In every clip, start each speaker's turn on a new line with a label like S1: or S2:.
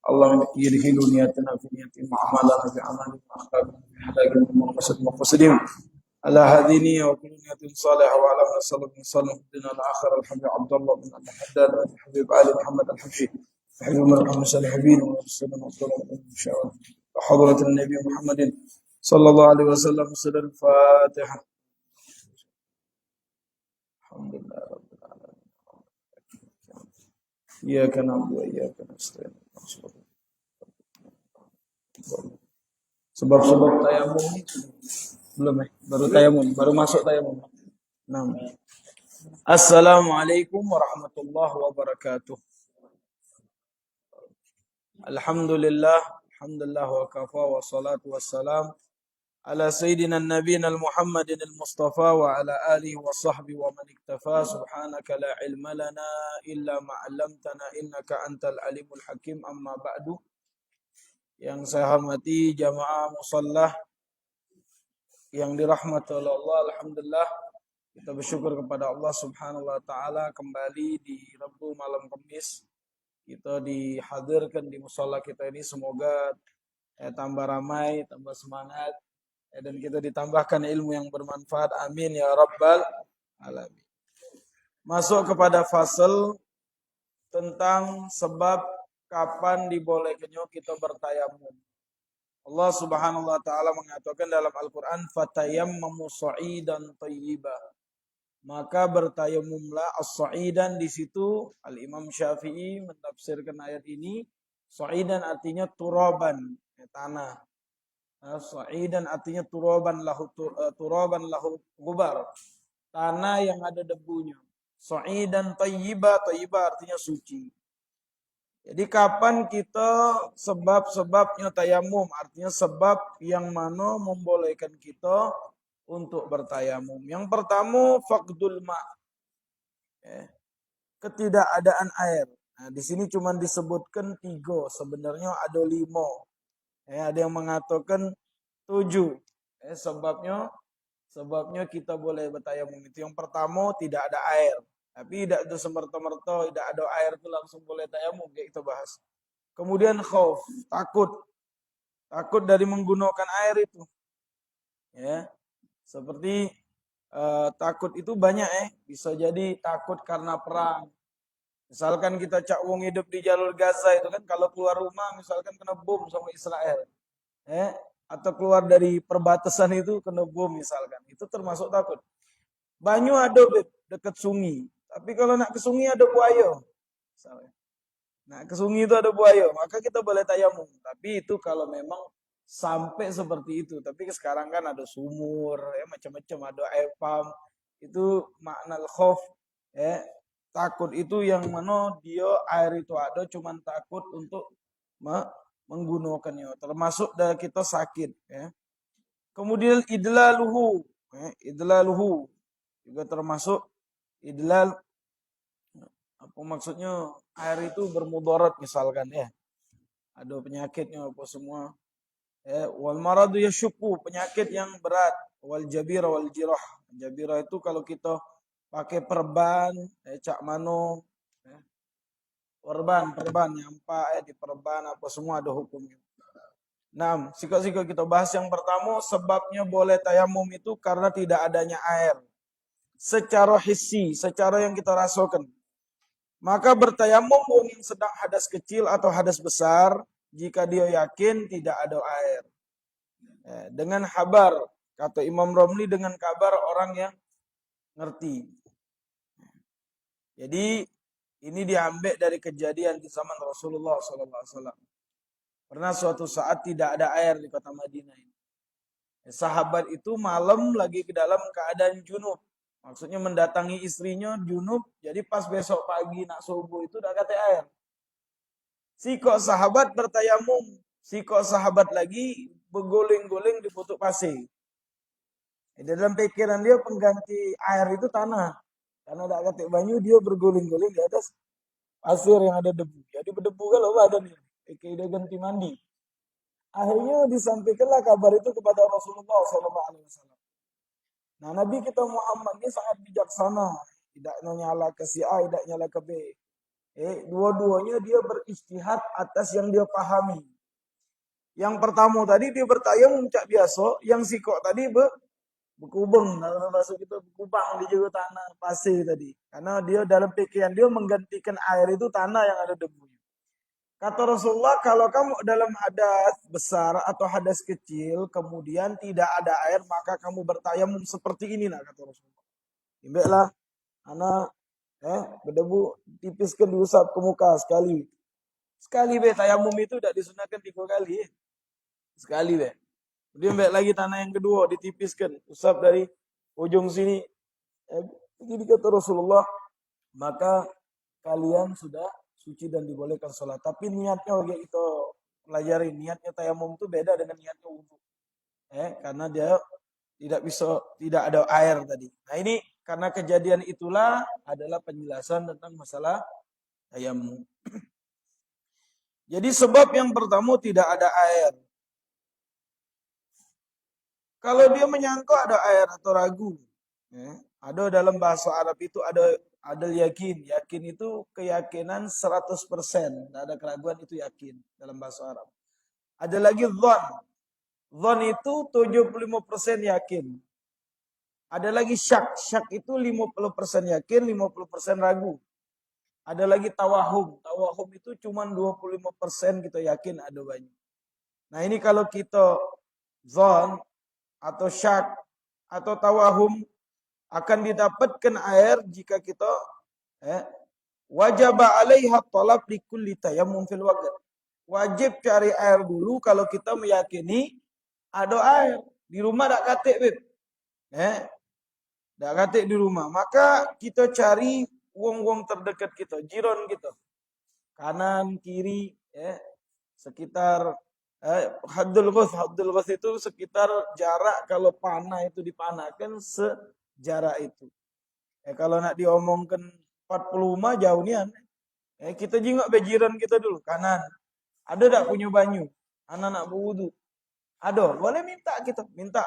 S1: اللهم يدخل نياتنا في نياتهم وأعمالنا في أعمالهم وأخلاقنا في أخلاقهم ومقصدهم على هذه نية وكل نية صالحة وعلى من صلى وسلم في الدنيا الآخرة الحبيب عبد الله بن أبي الحداد الحبيب آل محمد الحبشي الحبيب من المصالحين والسلام والسلام إن شاء الله وحضرة النبي محمد صلى الله عليه وسلم سر الفاتحة. الحمد لله رب العالمين. إياك نعبد وإياك نستعين. Sebab-sebab tayamum belum baru tayamum, baru masuk tayamum. Nah. Assalamualaikum warahmatullahi wabarakatuh. Alhamdulillah wa kafa wa salatu wassalam ala sayyidina nabiyina Muhammadin al-Mustafa wa ala alihi wa sahbihi wa man iktafa. Subhanaka la ilma lana illa ma 'allamtana innaka antal alimul hakim. Amma ba'du. Yang saya hormati jamaah mushallah yang dirahmati oleh Allah, alhamdulillah kita bersyukur kepada Allah Subhanahu wa taala kembali di Rabu malam Kamis kita dihadirkan di musholla kita ini. Semoga tambah ramai, tambah semangat dan kita ditambahkan ilmu yang bermanfaat. Amin ya rabbal alamin. Masuk kepada fasal tentang sebab kapan dibolehkannya kita bertayamum. Allah Subhanahu wa taala mengatakan dalam Al-Qur'an fatayammamu sha'idan thayyiban. Maka bertayamumlah as-sha'idan. Di situ Al-Imam Syafi'i mentafsirkan ayat ini, sha'idan artinya turaban, tanah. Sha'idan artinya turaban lahu gubar, tanah yang ada debunya. Sha'idan thayyiba, thayyiba artinya suci. Jadi kapan kita sebab-sebabnya tayamum, artinya sebab yang mana membolehkan kita untuk bertayamum. Yang pertama faqdul ma', ketidakadaan air. Nah, di sini cuma disebutkan 3, sebenarnya ada 5. Ada yang mengatakan 7. Sebabnya kita boleh bertayamum itu. Yang pertama tidak ada air. Tapi tidak itu semerta-merta tidak ada air itu langsung boleh tayamum, kayak kita bahas. Kemudian khauf, takut dari menggunakan air itu. Ya. Seperti takut itu banyak bisa jadi takut karena perang. Misalkan kita cak wong hidup di jalur Gaza itu kan, kalau keluar rumah misalkan kena bom sama Israel. Atau keluar dari perbatasan itu kena bom misalkan. Itu termasuk takut. Banyu ada dekat sungai. Tapi kalau nak ke sungai ada buaya. Nak ke sungai itu ada buaya, maka kita boleh tayamum. Tapi itu kalau memang sampai seperti itu. Tapi sekarang kan ada sumur, macam-macam, ada air pump. Itu makna khauf, takut itu yang mana dia air itu ada, cuman takut untuk menggunakannya. Termasuk dari kita sakit. Kemudian idlaluhu, idlaluhu juga termasuk idlal. Apa maksudnya? Air itu bermudarat misalkan ada penyakitnya apa semua. Wal maradu yashukku, penyakit yang berat. Wal jabira wal jirah. Jabira itu kalau kita pakai perban, cak mano, perban nyampak di perban apa semua ada hukumnya. Nah, sikap-sikap kita bahas yang pertama, sebabnya boleh tayamum itu karena tidak adanya air. Secara hissi, secara yang kita rasakan. Maka bertayamum yang sedang hadas kecil atau hadas besar jika dia yakin tidak ada air. Dengan kabar, kata Imam Romli, dengan kabar orang yang ngerti. Jadi ini diambil dari kejadian di zaman Rasulullah SAW. Pernah suatu saat tidak ada air di kota Madinah ini. Sahabat itu malam lagi ke dalam keadaan junub. Maksudnya mendatangi istrinya junub, jadi pas besok pagi nak subuh itu udah kata air. Si kok sahabat bertayamum, si kok sahabat lagi berguling-guling di putuk pasir. Di dalam pikiran dia pengganti air itu tanah. Karena udah kata banyu, dia berguling-guling di atas pasir yang ada debu. Jadi berdebu kalau badan ini, kayak dia ganti mandi. Akhirnya disampaikanlah kabar itu kepada Rasulullah SAW. Nah, Nabi kita Muhammad ini sangat bijaksana. Tidak nyala ke si A, tidak nyala ke B. Dua-duanya dia beristihad atas yang dia pahami. Yang pertama tadi dia bertayamum cak biasa, yang sikok tadi berkubang, dalam bahasa kita berkubang di juga tanah pasir tadi. Karena dia dalam pikiran dia menggantikan air itu tanah yang ada debunya. Kata Rasulullah, kalau kamu dalam hadas besar atau hadas kecil, kemudian tidak ada air, maka kamu bertayamum seperti ini, nah, kata Rasulullah. Imbeklah, anak berdebu, tipiskan diusap ke muka sekali. Sekali be, tayamum itu tidak disunahkan 3 kali. Sekali be. Kemudian imbek lagi tanah yang kedua, ditipiskan, usap dari ujung sini. Jadi kata Rasulullah, maka kalian sudah suci dan dibolehkan sholat. Tapi niatnya kayak itu pelajari, niatnya tayamum itu beda dengan niatnya wudhu. Karena dia tidak ada air tadi. Nah ini karena kejadian itulah adalah penjelasan tentang masalah tayamum. Jadi sebab yang pertama tidak ada air. Kalau dia menyangka ada air atau ragu, ada dalam bahasa Arab itu ada yakin. Yakin itu keyakinan 100%. Tidak ada keraguan, itu yakin dalam bahasa Arab. Ada lagi dhon. Dhon itu 75% yakin. Ada lagi syak. Syak itu 50% yakin, 50% ragu. Ada lagi tawahum. Tawahum itu cuma 25% kita yakin ada banyak. Nah ini kalau kita dhon atau syak atau tawahum, akan didapatkan air jika kita wajib alaiha talab likulli tayammum fil waqt. Wajib cari air dulu kalau kita meyakini ada air. Di rumah tak katik, Beb. Tak katik di rumah. Maka kita cari wong-wong terdekat kita, jiran kita. Kanan, kiri, sekitar haddul ghus itu sekitar jarak kalau panah itu dipanahkan sejarak itu. Kalau nak diomongkan 45 jauh nian. Kita jengok bejiran kita dulu kanan. Ada tak punya banyu? Anak nak berwudu. Ada, boleh minta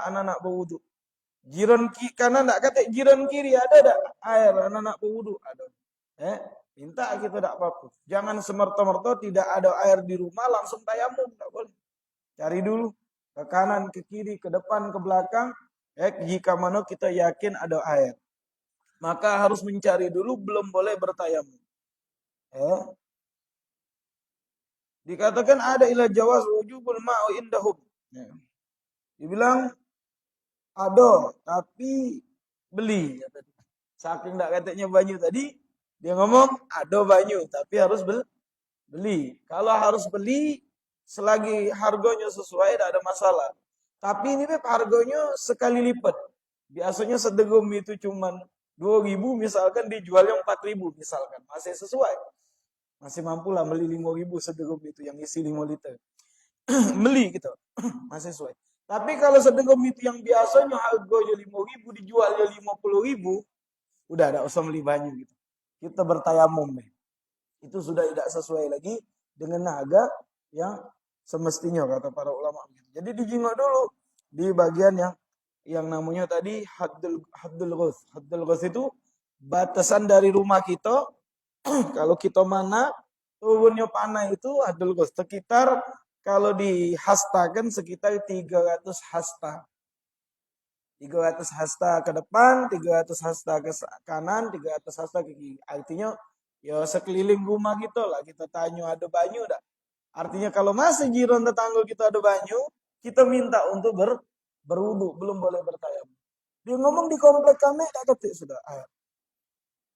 S1: anak nak berwudu. Jiran kanan tak kata jiran kiri ada tak air anak nak berwudu? Ada. Minta kita tak apa-apa. Jangan semerta-merta tidak ada air di rumah langsung tayamum, tak boleh. Cari dulu ke kanan, ke kiri, ke depan, ke belakang. Jika mana kita yakin ada air, maka harus mencari dulu, belum boleh bertayamum. Dikatakan ada ila jawaz wujubul ma'u indahum. Dibilang ada, tapi beli. Saking tak katanya banyu tadi, dia ngomong ada banyu, tapi harus beli. Kalau harus beli, selagi harganya sesuai, tidak ada masalah. Tapi ini harganya sekali lipat. Biasanya sedegum itu cuma 2.000, misalkan dijualnya 4.000 misalkan. Masih sesuai. Masih mampu lah beli 5.000 sedegum itu yang isi 5 liter. Beli gitu. Masih sesuai. Tapi kalau sedegum itu yang biasanya harganya 5.000 dijualnya 50.000, udah tidak usah beli banyu gitu. Kita bertayamum. Itu sudah tidak sesuai lagi dengan harga yang semestinya kata para ulama. Jadi dijingok dulu di bagian yang namanya tadi haddul ghus. Haddul ghus itu batasan dari rumah kita. Kalau kita mana turunnya panah itu haddul ghus. Sekitar kalau dihastakan sekitar 300 hasta. 300 hasta ke depan, 300 hasta ke kanan, 300 hasta ke kiri. Artinya ya sekeliling rumah kita lah. Kita tanya ada banyu tak? Artinya kalau masih jiran tetangga kita ada banyu, kita minta untuk berwudu, belum boleh bertayamum. Dia ngomong di komplek kami tak ketik sudah air.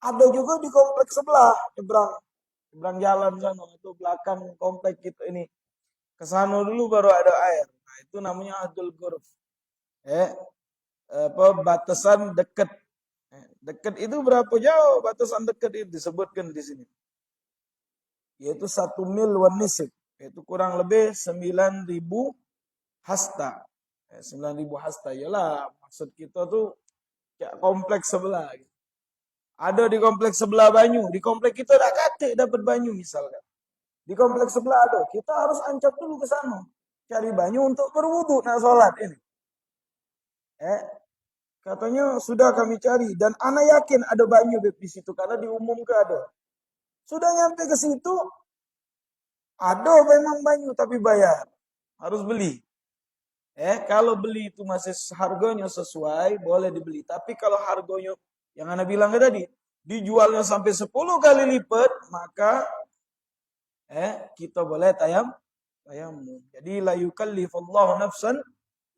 S1: Ada juga di komplek sebelah, seberang jalan sana itu belakang komplek kita ini. Kesana dulu baru ada air. Nah, itu namanya adul ghurf. Batasan dekat. Dekat itu berapa jauh batasan dekat itu disebutkan di sini. Yaitu 1 mil wan nisf. Itu kurang lebih 9.000 hasta. 9.000 hasta. Yalah, maksud kita tuh kayak kompleks sebelah. Ada di kompleks sebelah banyu. Di kompleks kita tak katik dapat banyu misalkan. Di kompleks sebelah ada. Kita harus ancap dulu ke sana. Cari banyu untuk berwudu nak sholat ini. Katanya sudah kami cari. Dan anak yakin ada banyu di situ. Karena diumumkan ada. Sudah nyampe ke situ, ada memang banyu tapi bayar. Harus beli. Kalau beli itu masih harganya sesuai, boleh dibeli. Tapi kalau harganya yang Anda bilang tadi, dijualnya sampai 10 kali lipat, maka kita boleh tayamum. Jadi la yukallifullahu nafsan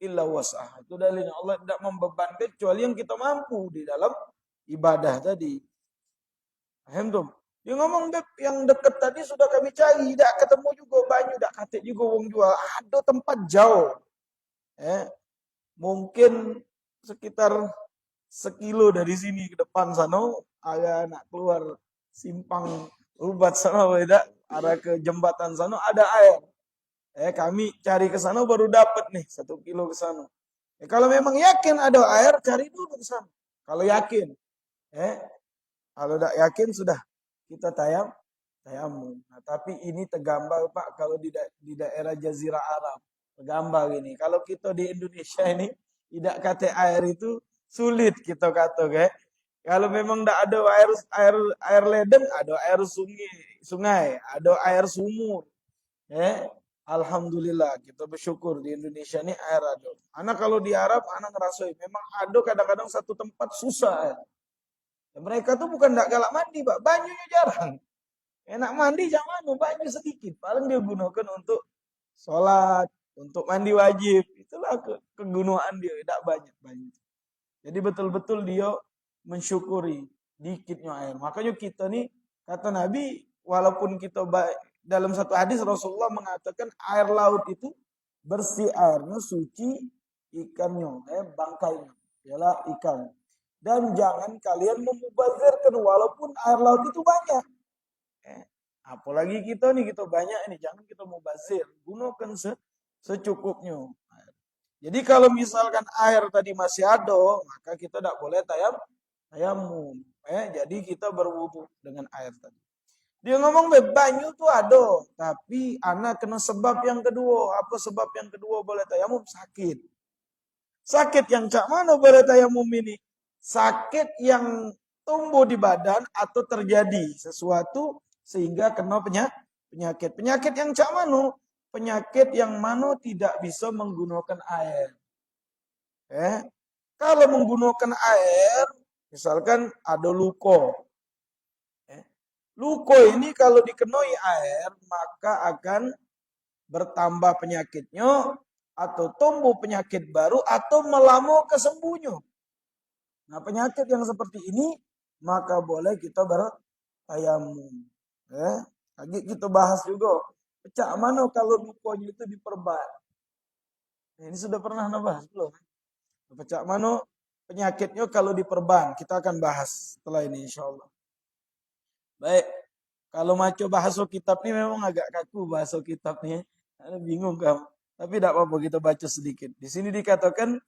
S1: illa was'aha. Itu dalilnya Allah tidak membebankan kecuali yang kita mampu di dalam ibadah tadi. Paham tuh? Dia ngomong yang dekat tadi sudah kami cari, tidak ketemu juga banyak, tidak katik juga wong jual. Ada tempat jauh. Mungkin sekitar sekilo dari sini ke depan sana, ada nak keluar simpang Ubat sana beda, arah ke jembatan sana ada air. Kami cari ke sana baru dapat nih 1 kilo ke sana. Kalau memang yakin ada air, cari dulu ke sana. Kalau yakin, kalau tidak yakin sudah kita tayamum. Nah, tapi ini tergambar Pak kalau di daerah Jazirah Arab. Tergambar ini. Kalau kita di Indonesia ini tidak kata air itu sulit kita kata Kalau memang tidak ada air ledeng, ada air sungai, ada air sumur. Alhamdulillah kita bersyukur di Indonesia ini air ada. Anak kalau di Arab anak ngerasain memang ada kadang-kadang satu tempat susah. Mereka tuh bukan tidak galak mandi, Pak. Banyunya jarang. Enak mandi jangan banyu sedikit. Paling dia gunakan untuk sholat, untuk mandi wajib. Itulah kegunaan dia, tidak banyak banyu. Jadi betul-betul dia mensyukuri dikitnya air. Makanya kita nih, kata Nabi, walaupun kita dalam satu hadis Rasulullah mengatakan air laut itu bersih airnya, suci ikannya, bangkainya, ialah ikan. Dan jangan kalian memubazirkan walaupun air laut itu banyak. Apalagi kita nih, kita banyak ini, jangan kita mubazir, gunakan secukupnya. Jadi kalau misalkan air tadi masih ada, maka kita tidak boleh tayamum. Jadi kita berwudu dengan air tadi. Dia ngomong banyu tuh ada, tapi anak kena sebab yang kedua. Apa sebab yang kedua boleh tayamum? Sakit. Sakit yang cak mana boleh tayamum ini? Sakit yang tumbuh di badan atau terjadi sesuatu sehingga kena penyakit. Penyakit yang cak mana? Penyakit yang mana tidak bisa menggunakan air. Kalau menggunakan air, misalkan ada luka. Luka ini kalau dikenai air, maka akan bertambah penyakitnya, atau tumbuh penyakit baru, atau melamo kesembuhnya. Nah penyakit yang seperti ini, maka boleh kita bertayamum. Lagi kita bahas juga. Cak mana kalau lukanya itu diperban? Ini sudah pernah bahas belum? Cak mana penyakitnya kalau diperban? Kita akan bahas setelah ini insya Allah. Baik, kalau maco bahasa kitab ini memang agak kaku bahasa kitab ini. Bingung kamu. Tapi tidak apa-apa kita baca sedikit. Di sini dikatakan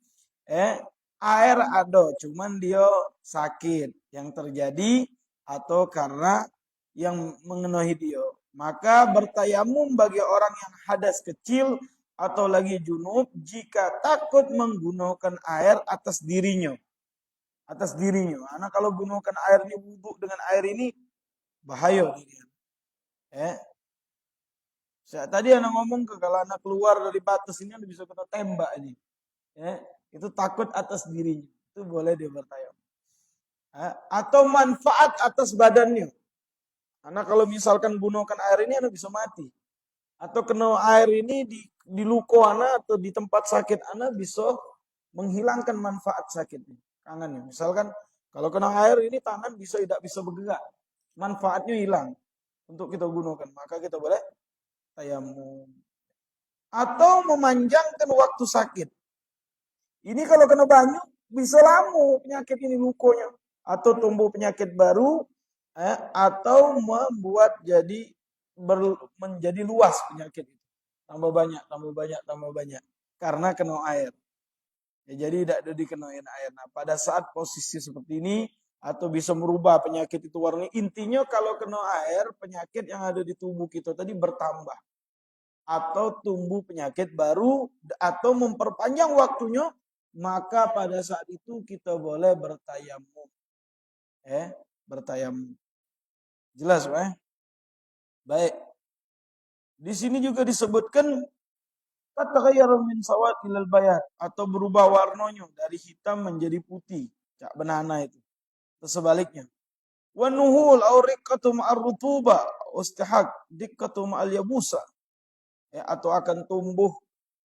S1: air ada, cuman dia sakit yang terjadi atau karena yang mengenai dia. Maka bertayamum bagi orang yang hadas kecil atau lagi junub jika takut menggunakan air atas dirinya. Atas dirinya. Karena kalau gunakan airnya wudhu dengan air ini bahaya dia. Tadi anak ngomong kalau anak keluar dari batas ini bisa kena tembak ini. Itu takut atas dirinya. Itu boleh dia bertayamum. Atau manfaat atas badannya. Karena kalau misalkan gunakan air ini anak bisa mati. Atau kena air ini di luka anak atau di tempat sakit anak bisa menghilangkan manfaat sakitnya. Tangannya. Misalkan kalau kena air ini tangan tidak bisa bergerak. Manfaatnya hilang untuk kita gunakan. Maka kita boleh tayamum. Atau memanjangkan waktu sakit. Ini kalau kena banyu bisa lama penyakit ini lukanya. Atau tumbuh penyakit baru. Atau membuat menjadi luas penyakit itu. Tambah banyak. Karena kena air. Jadi tidak dikenain air. Nah pada saat posisi seperti ini, atau bisa merubah penyakit itu warnanya. Intinya kalau kena air, penyakit yang ada di tubuh kita tadi bertambah. Atau tumbuh penyakit baru, atau memperpanjang waktunya, maka pada saat itu kita boleh bertayamum. Bertayamum. Jelas, Pak? Baik. Di sini juga disebutkan tataghayyara min sawad ilal bayad atau berubah warnanya dari hitam menjadi putih. Cak benana itu. Atau sebaliknya. Wa nuhul aw riqqatu ma'ar rutuba ustahaq diqqatu ma'al yabusa. Ya, atau akan tumbuh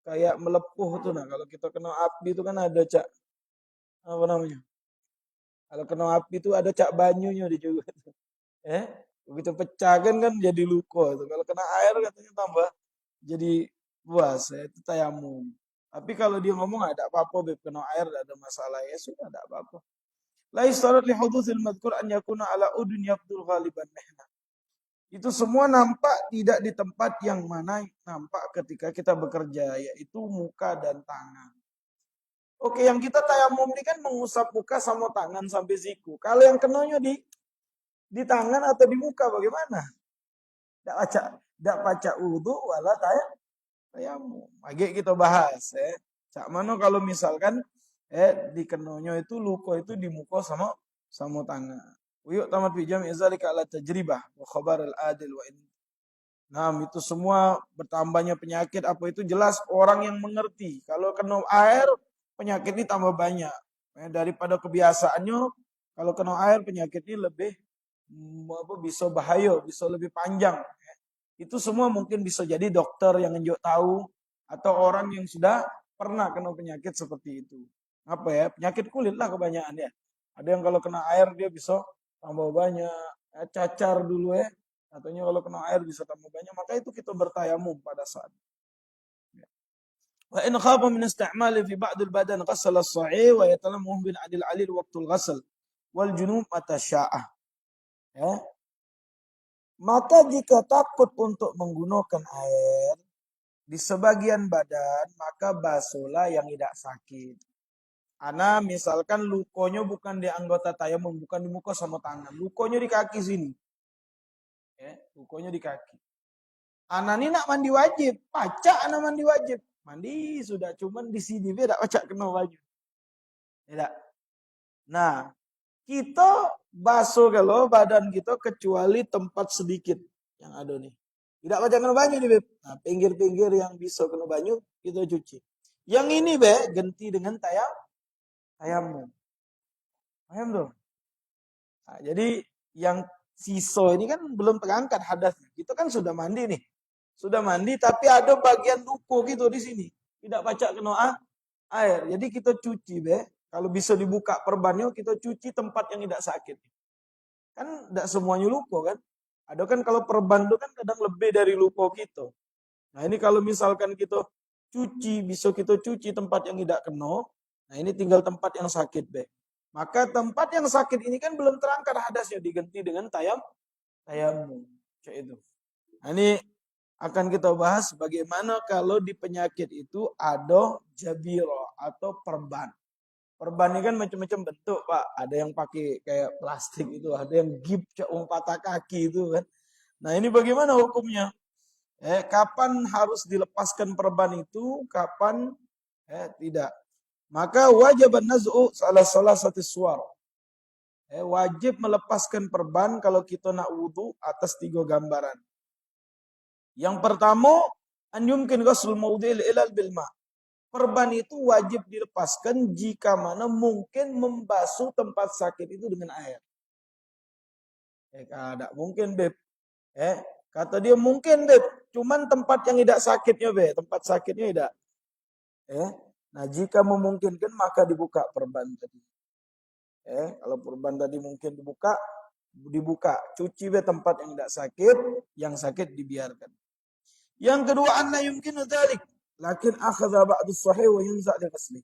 S1: kayak melepuh tuh, nah kalau kita kena api itu kan ada cak apa namanya? Kalau kena api itu ada cak banyunya di juga. Begitu pecah kan jadi luka itu. Kalau kena air katanya tambah jadi luas, itu tayamum. Tapi kalau dia ngomong ada apa-apa, beb kena air tidak ada masalah, ya sudah ada apa-apa. La istarat li hudutsil madhkur an yakuna ala udun yabdul ghaliban mihna. Itu semua nampak tidak di tempat yang mana nampak ketika kita bekerja, yaitu muka dan tangan. Oke, yang kita tayamum ini kan mengusap muka sama tangan sampai siku. Kalau yang kenanya di tangan atau di muka bagaimana? Tidak baca wudu wala tayamum. Lagi kita bahas. Cak mana kalau misalkan di kenonyo itu luka itu di muka sama tangan. Uyuk tamat bijam izalika ala tajribah wa khabar al-adil wa in. Nah, itu semua bertambahnya penyakit apa itu jelas orang yang mengerti. Kalau kena air penyakit ini tambah banyak. Daripada kebiasaannya kalau kena air penyakit ini lebih bisa bahaya, bisa lebih panjang. Itu semua mungkin bisa jadi dokter yang nunjuk tahu atau orang yang sudah pernah kena penyakit seperti itu. Apa ya? Penyakit kulit lah kebanyakan ya. Ada yang kalau kena air dia bisa tambah banyak, cacar dulu ya. Katanya kalau kena air bisa tambah banyak, maka itu kita bertayamum pada saat. Wa in khafa min istimali fi ba'd al-badan ghassala as-sahih wa yatalammu bil adil alil waqtul ghasl wal junub mata sya'ah. Ya. Maka jika takut untuk menggunakan air di sebagian badan, maka basuhlah yang tidak sakit. Ana misalkan lukonya bukan di anggota tayamum, bukan di muka sama tangan. Lukonya di kaki sini. Lukonya di kaki. Ana ini nak mandi wajib. Pacak ana mandi wajib. Mandi sudah, cuman di sini beda pacak kena wajib. Tidak. Nah, kita basuh kalau badan kita kecuali tempat sedikit yang ada nih. Tidak pacak kena banyu nih, Beb. Nah, pinggir-pinggir yang bisa kena banyu kita cuci. Yang ini, Beb, ganti dengan tayamum. Paham dong? Nah, jadi yang sisa ini kan belum terangkat hadasnya. Kita kan sudah mandi nih. Sudah mandi tapi ada bagian luka gitu di sini. Tidak pacak kena air. Jadi kita cuci, Beb. Kalau bisa dibuka perbannya, kita cuci tempat yang tidak sakit. Kan tidak semuanya luka kan. Ada kan kalau perban itu kan kadang lebih dari luka kita. Nah ini kalau misalkan kita cuci, bisa kita cuci tempat yang tidak kena. Nah ini tinggal tempat yang sakit, Be. Maka tempat yang sakit ini kan belum terangkat hadasnya, diganti dengan tayamum. Itu. Nah ini akan kita bahas bagaimana kalau di penyakit itu ada jabiro atau perban. Perban ini kan macam-macam bentuk, Pak. Ada yang pakai kayak plastik itu, ada yang gips patah kaki itu kan. Nah ini bagaimana hukumnya? Kapan harus dilepaskan perban itu, kapan tidak. Maka wajib naz'u salah satu suar. Wajib melepaskan perban kalau kita nak wudu atas 3 gambaran. Yang pertama, an yumkin ghusl mawdi'il ilal bil ma'. Perban itu wajib dilepaskan jika mana mungkin membasuh tempat sakit itu dengan air. Tidak mungkin, Beb. Kata dia mungkin, Beb. Cuman tempat yang tidak sakitnya, Beb. Tempat sakitnya tidak. Nah, jika memungkinkan maka dibuka perban tadi. Kalau perban tadi mungkin dibuka. Cuci Beb tempat yang tidak sakit, yang sakit dibiarkan. Yang kedua, anna yumkinu dzalik, lakin akhadha ba'du sahih wa yunza' li ghusli.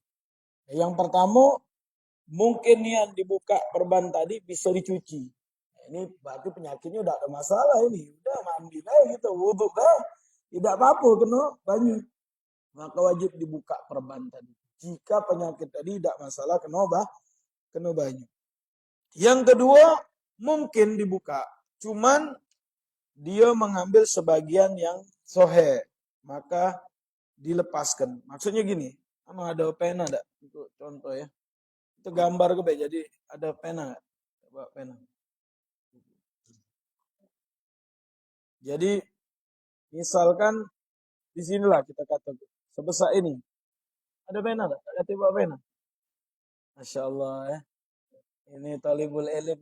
S1: Yang pertama, mungkin yang dibuka perban tadi bisa dicuci. Ini berarti penyakitnya udah ada masalah ini. Udah mandi lah gitu, wudu lah. Tidak apa-apa kena banyu. Maka wajib dibuka perban tadi. Jika penyakit tadi tidak masalah kena banyu. Yang kedua, mungkin dibuka. Cuman dia mengambil sebagian yang sohe. Maka dilepaskan. Maksudnya gini. Ada pena enggak? Untuk contoh ya. Itu gambar gue, jadi ada pena enggak? Coba pena. Jadi misalkan di sinilah kita katakan sebesar ini. Ada pena tak? Tak kata buat pena. Masya Allah ya. Ini talibul ilm.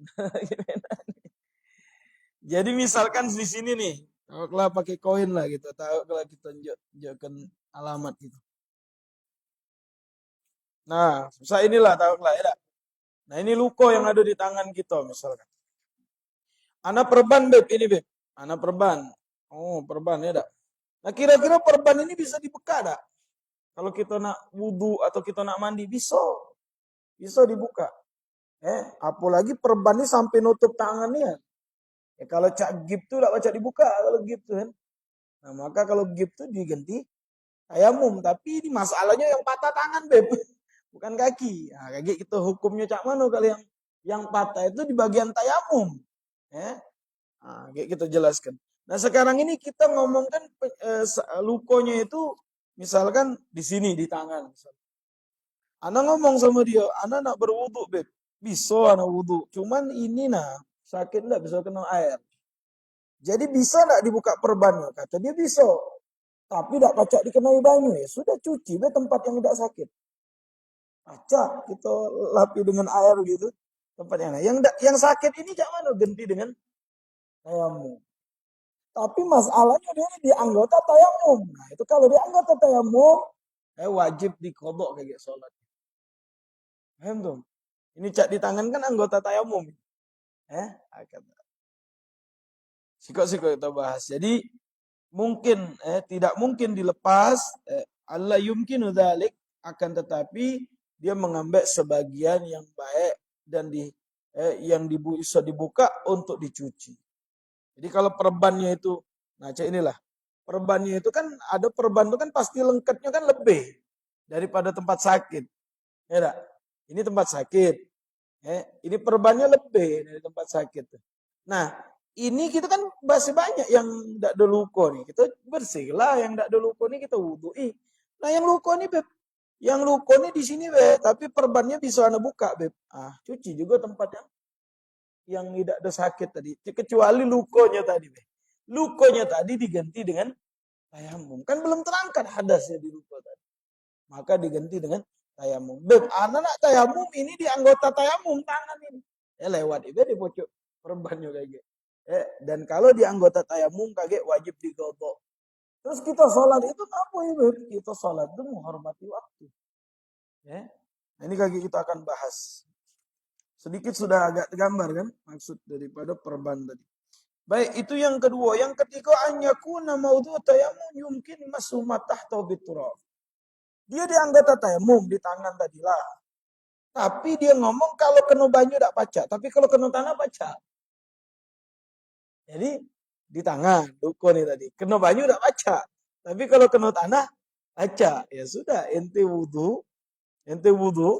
S1: Jadi misalkan di sini nih, taruhlah pakai koin lah gitu, taruhlah kita tunjukkan alamat gitu. Nah, susah inilah taruhlah ya. Nah ini luko yang ada di tangan kita misalkan. Anak perban beb, ini beb. Anak perban. Oh perban ya dak. Nah kira-kira perban ini bisa dibuka dak? Kalau kita nak wudhu atau kita nak mandi bisa, bisa dibuka. Apalagi perban ini sampai nutup tangannya. Kalau cak gip tuh tak baca dibuka kalau gip tuh kan. Nah maka kalau gip tuh diganti tayamum. Tapi ini masalahnya yang patah tangan beb, bukan kaki. Nah, kayak gitu hukumnya cak mana kalau yang patah itu di bagian tayamum. Nah, kayak kita jelaskan. Nah sekarang ini kita ngomongkan lukonya itu misalkan di sini di tangan. Anak ngomong sama dia, anak nak berwudhu beb, bisa anak wudhu. Cuman ini nah sakit enggak bisa kena air. Jadi bisa enggak dibuka perbannya? Kata dia bisa. Tapi enggak pacak dikenai banyu ya. Sudah cuci be tempat yang tidak sakit. Pacak kita lapi dengan air gitu. Tempatnya. Nah, yang sakit ini jangan ganti dengan tayamum. Tapi masalahnya dia di anggota tayamum. Nah, itu kalau di anggota tayamum wajib dikodok kayak sholat. Paham tuh? Ini cak di tangan kan anggota tayamum. Sikok-sikok kita bahas. Jadi mungkin tidak mungkin dilepas Allah yumkinu dzalik, akan tetapi dia mengambil sebagian yang baik dan yang bisa dibuka untuk dicuci. Jadi kalau perbannya itu, nah cek inilah, perbannya itu kan ada perban itu kan pasti lengketnya kan lebih daripada tempat sakit. Ya enggak? Ini tempat sakit. Ini perbannya lebih dari tempat sakit. Nah, ini kita kan masih banyak yang tidak ada luka nih. Kita bersihlah yang tidak ada luka nih kita wudhui. Nah, yang luka nih beb, yang luka nih di sini beb, tapi perbannya bisa anda buka beb. Cuci juga tempat yang tidak ada sakit tadi. Kecuali lukonya tadi beb. Lukonya tadi diganti dengan tayamum. Kan belum terangkat hadasnya di luka tadi. Maka diganti dengan tayamum. Beb, anak tayamum ini di anggota tayamum tangan ini. Lewat itu di pojok perbannya kayak gitu. Dan kalau di anggota tayamum kaget wajib digodok. Terus kita sholat itu apa ya beb? Kita sholat itu menghormati waktu. Nah, ini kaki kita akan bahas. Sedikit sudah agak tergambar kan maksud daripada perban tadi. Baik, itu yang kedua. Yang ketiga, an yakuna maudhu tayamum yumkin masumat tahta biturab. Dia di anggota tayamum di tangan tadilah. Tapi dia ngomong kalau kena banyu tak pacak, tapi kalau kena tanah pacak. Jadi di tangan, duko nih tadi. Kena banyu tak pacak. Tapi kalau kena tanah pacak. Ya sudah, ente wudhu,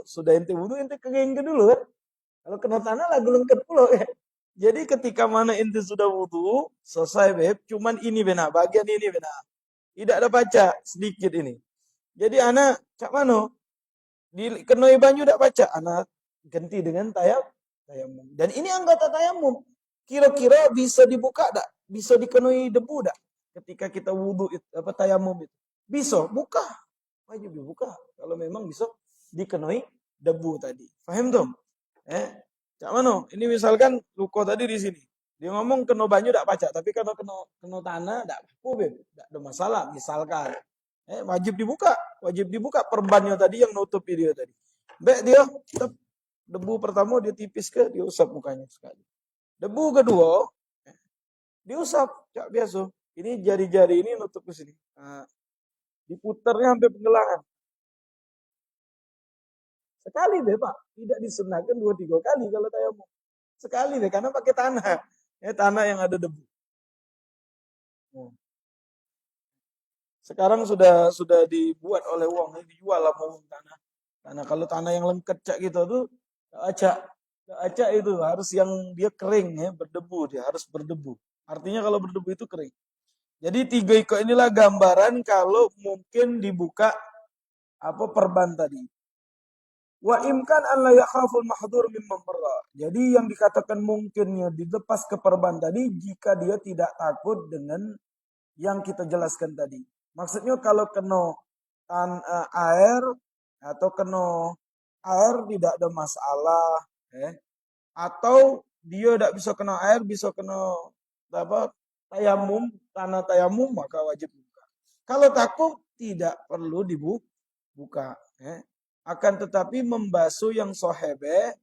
S1: sudah ente kering dulu kan. Kalau kena tanah lagu lengkap pula ya. Jadi ketika mana ente sudah wudhu, selesai beb, cuman ini benar, bagian ini benar. Tidak ada pacak, sedikit ini. Jadi anak cak mano dikenai banyu tak baca, anak ganti dengan tayamum. Dan ini anggota tayamum. Kira-kira bisa dibuka tak? Bisa dikenai debu tak? Ketika kita wudhu tayamum itu. Bisa, buka. Wajib dibuka. Kalau memang bisa dikenai debu tadi. Faham tuh? Cak mano? Ini misalkan luko tadi di sini. Dia ngomong kena banyu tak baca, tapi kalau kena tanah tak apa, tak ada masalah. Misalkan wajib dibuka perbannya tadi yang nutup dia tadi. Dia debu pertama dia tipis dia usap mukanya sekali. Debu kedua diusap cak biasa. Ini jari-jari ini nutup ke sini. Diputarnya sampai penggelangan. Sekali Pak, tidak disunahkan 2-3 kali kalau tayamum. Sekali karena pakai tanah. Tanah yang ada debu. Sekarang sudah dibuat oleh uang, dijual lah mau tanah. Kalau tanah yang lengket cak gitu tuh, acak itu harus yang dia kering berdebu, dia harus berdebu. Artinya kalau berdebu itu kering. Jadi 3 ikut inilah gambaran kalau mungkin dibuka perban tadi. Wa imkan an la yakhaful mahdur mimman barra. Jadi yang dikatakan mungkinnya dilepas ke perban tadi jika dia tidak takut dengan yang kita jelaskan tadi. Maksudnya kalau kena air atau kena air tidak ada masalah, atau dia tidak bisa kena air, bisa kena apa tayamum, tanah tayamum maka wajib buka. Kalau takut tidak perlu dibuka. Akan tetapi membasuh yang sohebe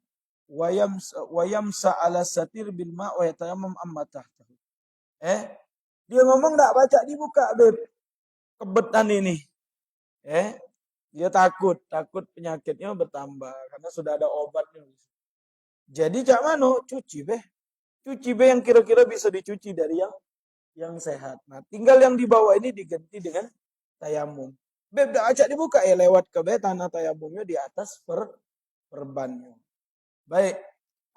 S1: wayam sa'ala satir bil ma' wa yatayammam amma tahtahu. Dia ngomong enggak baca dibuka, Beb. Kebetan ini. Dia takut penyakitnya bertambah karena sudah ada obatnya. Jadi cak mano cuci beh. Cuci beh yang kira-kira bisa dicuci dari yang sehat. Nah, tinggal yang di bawah ini diganti dengan tayamum. Beb dah acak dibuka ya lewat ke beh tanah tayamumnya di atas perbannya. Baik.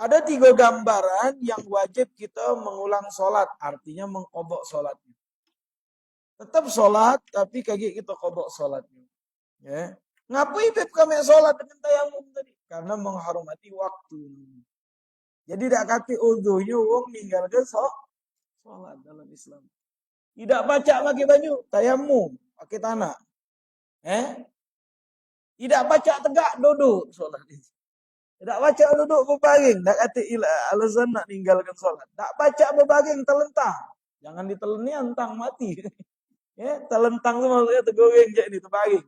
S1: Ada 3 gambaran yang wajib kita mengulang sholat. Artinya mengqadha sholatnya. Tetap sholat, tapi kaki kita qadha sholatnya. Ya. Ngapain beb kami sholat dengan tayamum tadi? Karena menghormati waktu. Jadi tidak kati udhunya wong ninggalkan sholat dalam Islam. Tidak baca pakai baju, tayamum, pakai tanah. Tidak baca tegak, duduk sholat. Tidak baca duduk berbaring, tidak kata alasan nak ninggalkan sholat. Tidak baca berbaring, telentang. Jangan diteleni, antang mati. Telentang itu maksudnya tergoreng jadi terbaring.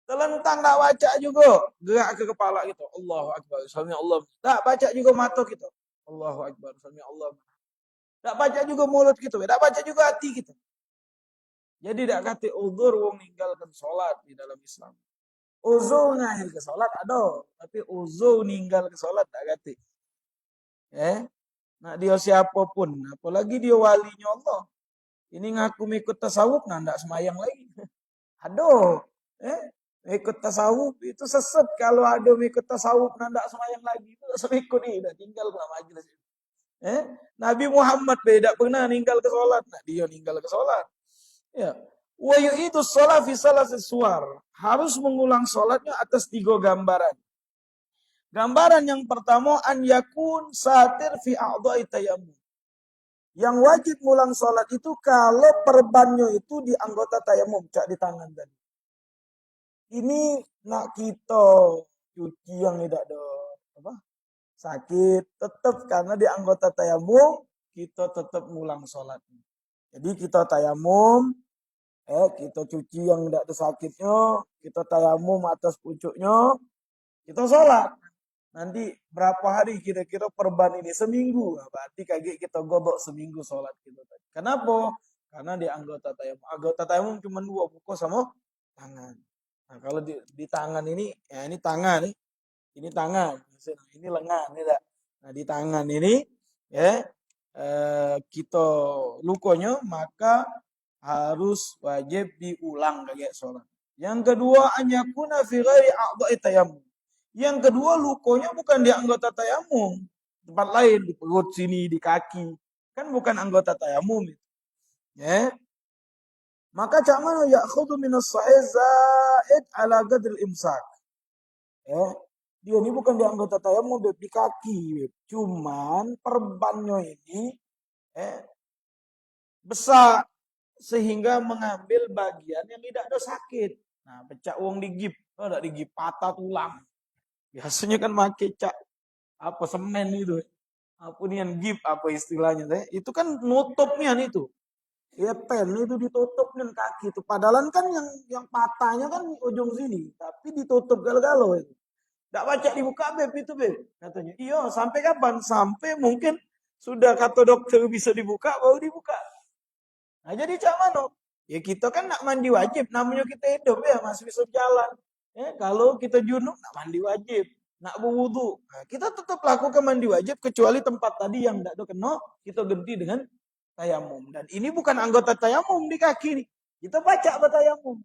S1: Telentang tak baca juga, gerak ke kepala kita. Allahu Akbar, sami Allah. Tak baca juga mata kita. Allahu Akbar, sami Allah. Tak baca juga mulut kita, tak baca juga hati kita. Jadi tidak kata uzur wong ninggalkan sholat di dalam Islam. Uzur ngahir ke sholat ada, tapi uzur ninggal ke sholat tak kata. Nah dia siapapun, apalagi dia walinya Allah. Ini ngaku ikut tasawuf, nah tidak semayang lagi. Aduh, ikut tasawuf itu sesat kalau ada ikut tasawuf, nah tidak semayang lagi. Itu serikut ini, udah tinggal ke majelis. Nabi Muhammad beda pernah ninggal ke sholat, nah dia ninggal ke sholat. Ya. Wa yu'idu shalah fi salasi suwar. Harus mengulang sholatnya atas 3 gambaran. Gambaran yang pertama an yakun satir fi a'dha'i tayammum. Yang wajib mengulang sholat itu kalau perbannya itu di anggota tayamum, cak di tangan tadi. Ini nak kita cuci yang tidak ada sakit, tetap karena di anggota tayamum kita tetap mengulang sholatnya. Jadi kita tayamum, kita cuci yang tidak ada sakitnya, kita tayamum atas pucuknya, kita sholat. Nanti berapa hari kira-kira perban ini? Seminggu. Berarti kayak kita godok seminggu sholat kita. Kenapa? Karena di anggota tayamum. Anggota tayamum cuma 2, buku sama tangan. Nah kalau di tangan ini, ya ini tangan nih. Ini tangan. Ini lengan. Nah di tangan ini, kita lukonya maka harus wajib diulang kayak sholat. Yang kedua, anyakuna fi ghairi a'dha'i tayammum. Yang kedua, lukonya bukan di anggota tayamum, tempat lain, di perut sini, di kaki, kan bukan anggota tayamum. Maka cak mana ya'khudhu min as-sahih zaid ala qadril imsak. Dia ini bukan di anggota tayamum, di kaki, cuman perbannya ini besar sehingga mengambil bagian yang tidak ada sakit. Nah, pecah uang digip, ada digip patah tulang. Biasanya kan pakai cak apa semen itu. Apa nih yang gip apa istilahnya teh? Itu kan nutupnya itu. Ya pen itu ditutup dengan kaki itu. Padahal kan yang patahnya kan ujung sini, tapi ditutup galau-galau itu. Enggak baca dibuka beb itu beb katanya. Iya, sampai kapan? Sampai mungkin sudah kata dokter bisa dibuka baru dibuka. Nah jadi cak mano? Ya kita kan nak mandi wajib, namanya kita hidup ya masih bisa jalan. Kalau kita junub nak mandi wajib, nak berwudu. Nah, kita tetap lakukan mandi wajib kecuali tempat tadi yang tidak ada kena, kita ganti dengan tayamum. Dan ini bukan anggota tayamum di kaki nih. Kita baca tayamum.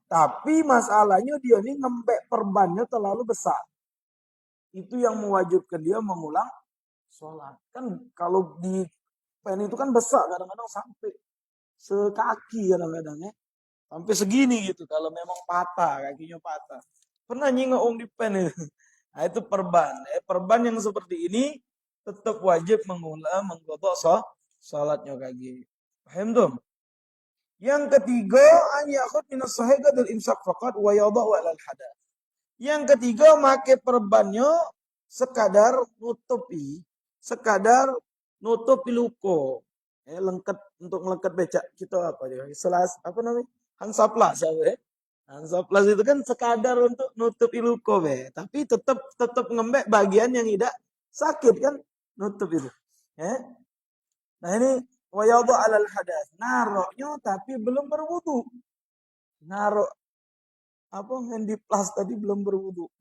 S1: Tapi masalahnya dia ini ngembek perbannya terlalu besar. Itu yang mewajibkan dia mengulang sholat. Kan kalau di pen itu kan besar, kadang-kadang sampai sekaki kadang-kadang Sampai segini gitu kalau memang patah, kakinya patah. Pernah nyingok di pen itu. Nah, itu perban. Perban yang seperti ini tetap wajib mengulang mengkodok salatnya kaki. Paham tuh? Yang ketiga, an yakhud min as-sahiga dal imsak faqat wa yadau ala al-hadath. Yang ketiga, make perbannya sekadar nutupi luko. Lengket untuk melengket becak kita apa dia? Apa namanya? Hansaplas apa ya? Hansaplas itu kan sekadar untuk nutupi luko be, tapi tetap ngembek bagian yang tidak sakit kan nutup itu. Nah ini wayadhu alal hadas. Naroknya tapi belum berwudu. Narok apa handiplas tadi belum berwudu.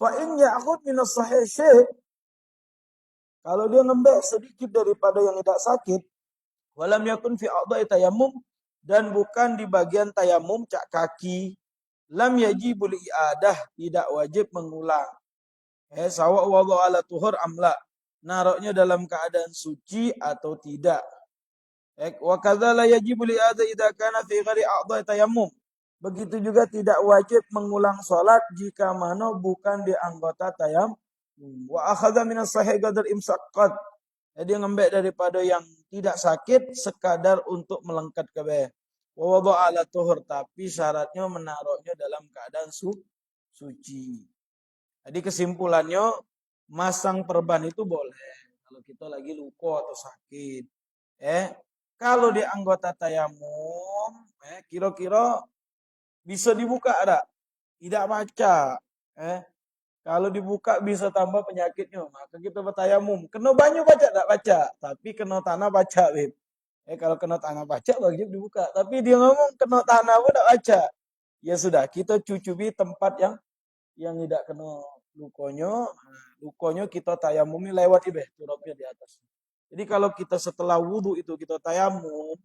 S1: Fa in ya'khud min as-sahih syai', kalau dia ngembek sedikit daripada yang tidak sakit, walam yakun fi a'dha'i tayammum, dan bukan di bagian tayamum cak kaki, lam yajibul i'adah, tidak wajib mengulang. Sawa wadhu ala tuhur amla, naroknya dalam keadaan suci atau tidak. Wa kadza la yajibu li'adha idza kana fi ghairi a'dha'i tayammum. Begitu juga tidak wajib mengulang salat jika mana bukan di anggota tayammum. Wa akhadha min as-sahih qadar imsaqat. Jadi ngembek daripada yang tidak sakit sekadar untuk melengket ke bawah. Wa wada'a ala tuhur, tapi syaratnya menaruhnya dalam keadaan suci. Jadi kesimpulannya masang perban itu boleh kalau kita lagi luka atau sakit. Kalau di anggota tayamum, kira-kira bisa dibuka ada? Tidak baca. Kalau dibuka bisa tambah penyakitnya. Maka kita bertayamum. Kena banyu baca tak baca, tapi kena tanah baca, Beb. Kalau kena tanah baca wajib dibuka. Tapi dia ngomong kena tanah pun tak baca. Ya sudah, kita cucubi tempat yang tidak kena lukonya. Lukonya kita tayamumi lewat ibeh, turapnya di atas. Jadi kalau kita setelah wudhu itu kita tayamum,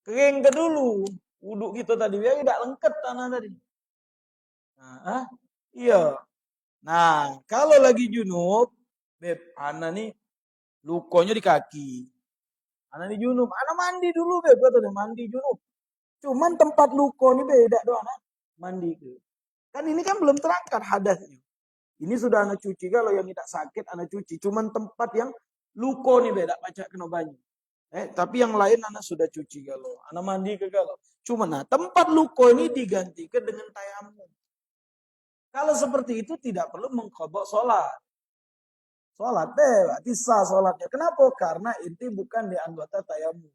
S1: kering ke dulu. Wudhu kita tadi biar tidak lengket tanah tadi. Iya. Nah, kalau lagi junub, Beb, ana nih lukonya di kaki. Ana nih junub, ana mandi dulu, Beb, kata mandi junub. Cuman tempat luko ini beda doang, mandi. Kan ini kan belum terangkat hadasnya. Ini sudah anak cuci, kalau yang tidak sakit anak cuci. Cuman tempat yang luko nih beda, baca kena banyu. Tapi yang lain anak sudah cuci kalau. Anak mandi ke kalau. Cuman tempat luko ini digantikan dengan tayamum. Kalau seperti itu tidak perlu mengqadha sholat. Sholat berarti sah sholatnya. Kenapa? Karena inti bukan di anggota tayamum.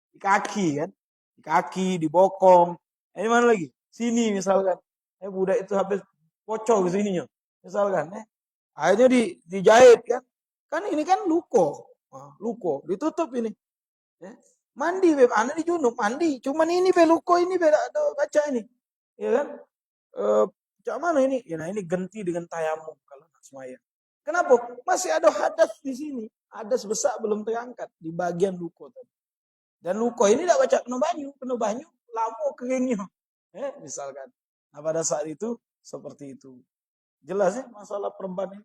S1: Di kaki kan. Di kaki, di bokong. Ini mana lagi? Sini misalkan. Budak itu habis pocong ke sininya. Misalkan. Akhirnya dijahit kan. Kan ini kan luko. Luko. Ditutup ini. Mandi, Beb. Anda di junub. Mandi. Cuman ini be luko ini beda. Baca ini. Ya kan? Cak mana ini? Ya, nah ini ganti dengan tayamum kalau nak semaya. Kenapa? Masih ada hadas di sini. Hadas besar belum terangkat di bagian luko tadi. Dan luko ini tidak baca kena banyu lama keringnya. Misalkan. Nah pada saat itu seperti itu. Jelas ya masalah perban ini.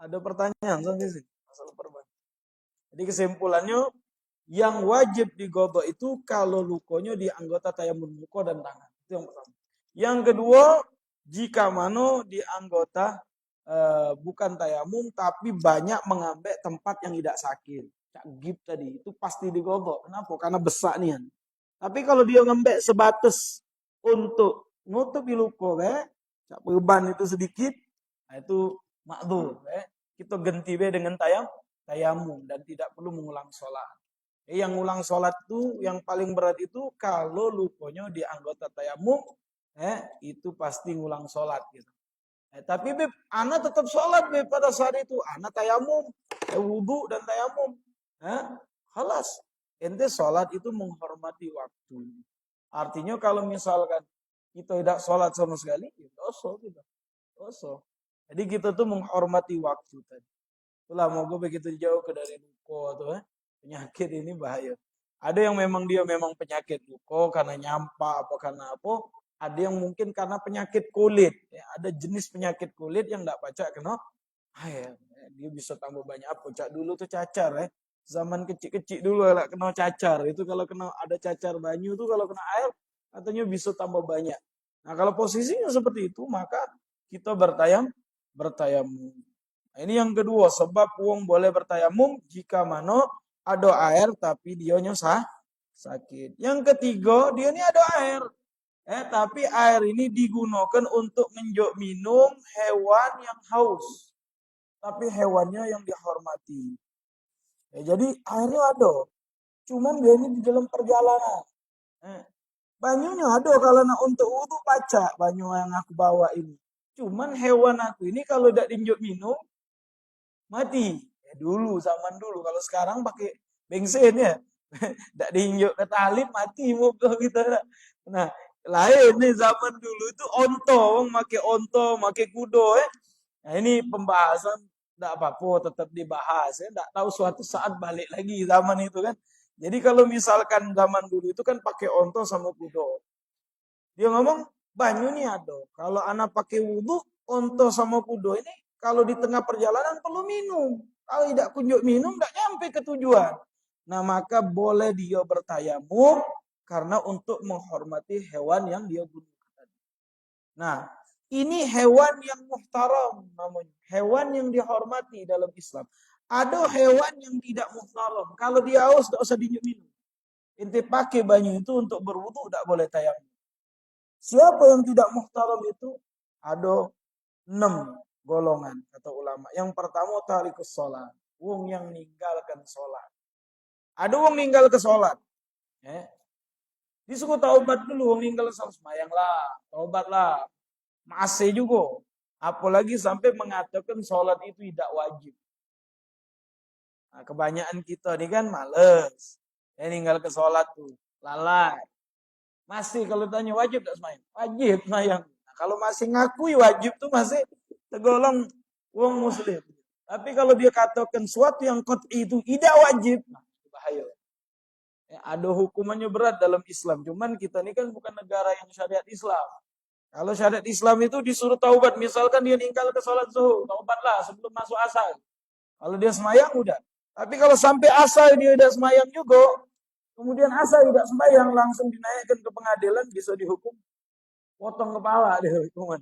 S1: Ada pertanyaan sampai sini masalah perban. Jadi kesimpulannya yang wajib digodok itu kalau lukonya di anggota tayamum luko dan tangan. Itu yang pertama. Yang kedua, jika mana di anggota bukan tayamum tapi banyak mengambil tempat yang tidak sakit. Cak gip tadi itu pasti digodok. Kenapa? Karena besar nih. Tapi kalau dia ngembek sebatas untuk nutupi luko, cak perban itu sedikit, nah itu makdur. Kita ganti dengan tayamum dan tidak perlu mengulang sholat. Yang ngulang sholat itu yang paling berat itu kalau lukonya di anggota tayamum, itu pasti ngulang sholat gitu. Tapi Beb, ana tetap sholat Beb pada saat itu. Ana tayamum, wudu dan tayamum. Halas. Ente sholat itu menghormati waktu. Artinya kalau misalkan kita tidak sholat sama sekali, ya dosa kita. Dosa. Jadi kita tuh menghormati waktu tadi. Itulah moga begitu jauh ke dari luko atau penyakit ini bahaya. Ada yang memang dia memang penyakit luko karena nyampak apa karena apa. Ada yang mungkin karena penyakit kulit. Ada jenis penyakit kulit yang tidak baca kena air. Dia bisa tambah banyak apa. Cak dulu tuh cacar. Zaman kecil-kecil dulu lah kena cacar. Itu kalau kena ada cacar banyu tuh kalau kena air katanya bisa tambah banyak. Nah, kalau posisinya seperti itu, maka kita bertayamum. Nah, ini yang kedua, sebab wong boleh bertayamum jika mano ada air tapi dia nyusah sakit. Yang ketiga, dia ini ada air. Tapi air ini digunakan untuk menjok minum hewan yang haus. Tapi hewannya yang dihormati. Jadi airnya ada. Cuman dia ini di dalam perjalanan. Banyunya ada kalau nak untuk wudhu baca banyu yang aku bawa ini. Cuman hewan aku ini kalau tidak diinjak minum mati. Dulu zaman dulu, kalau sekarang pakai bensin ya. Tidak diinjak ke tali mati mobil kita. Nah, lain nih zaman dulu itu onto, pakai onto, pakai kudo Nah, ini pembahasan tidak apa-apa tetap dibahas ya. Tidak tahu suatu saat balik lagi zaman itu kan. Jadi kalau misalkan zaman dulu itu kan pakai onto sama kudo. Dia ngomong, banyu nih ada. Kalau anak pakai wudhu, onto sama kudo ini, kalau di tengah perjalanan perlu minum. Kalau tidak kunjung minum, tidak nyampe ke tujuan. Nah, maka boleh dia bertayamum, karena untuk menghormati hewan yang dia gunakan. Nah, ini hewan yang muhtaram namanya. Hewan yang dihormati dalam Islam. Ada hewan yang tidak muhtaram. Kalau dia haus, tidak usah minum. Inti pakai banyu itu untuk berwudhu, tidak boleh tayamum. Siapa yang tidak muhtaram itu? Ada 6 golongan kata ulama. Yang pertama tarikus sholat. Wong yang meninggalkan sholat. Ada wong meninggal ke sholat. Disuruh taubat dulu. Wong meninggal sholat. Semayanglah. Taubatlah. Masih juga. Apalagi sampai mengatakan sholat itu tidak wajib. Nah, kebanyakan kita ini kan males. Meninggal ke sholat tuh. Lalai. Masih kalau tanya wajib tak semayang? Wajib semayang. Nah, kalau masih ngakui wajib tuh masih tergolong wong muslim. Tapi kalau dia katakan suatu yang qat'i itu tidak wajib, nah bahaya. Ada hukumannya berat dalam Islam. Cuman kita ini kan bukan negara yang syariat Islam. Kalau syariat Islam itu disuruh taubat. Misalkan dia ninggal ke sholat zuhur, taubatlah sebelum masuk asar. Kalau dia semayang udah. Tapi kalau sampai asar dia udah semayang juga, kemudian asal tidak sembahyang langsung dinaikkan ke pengadilan, bisa dihukum potong kepala dia hukuman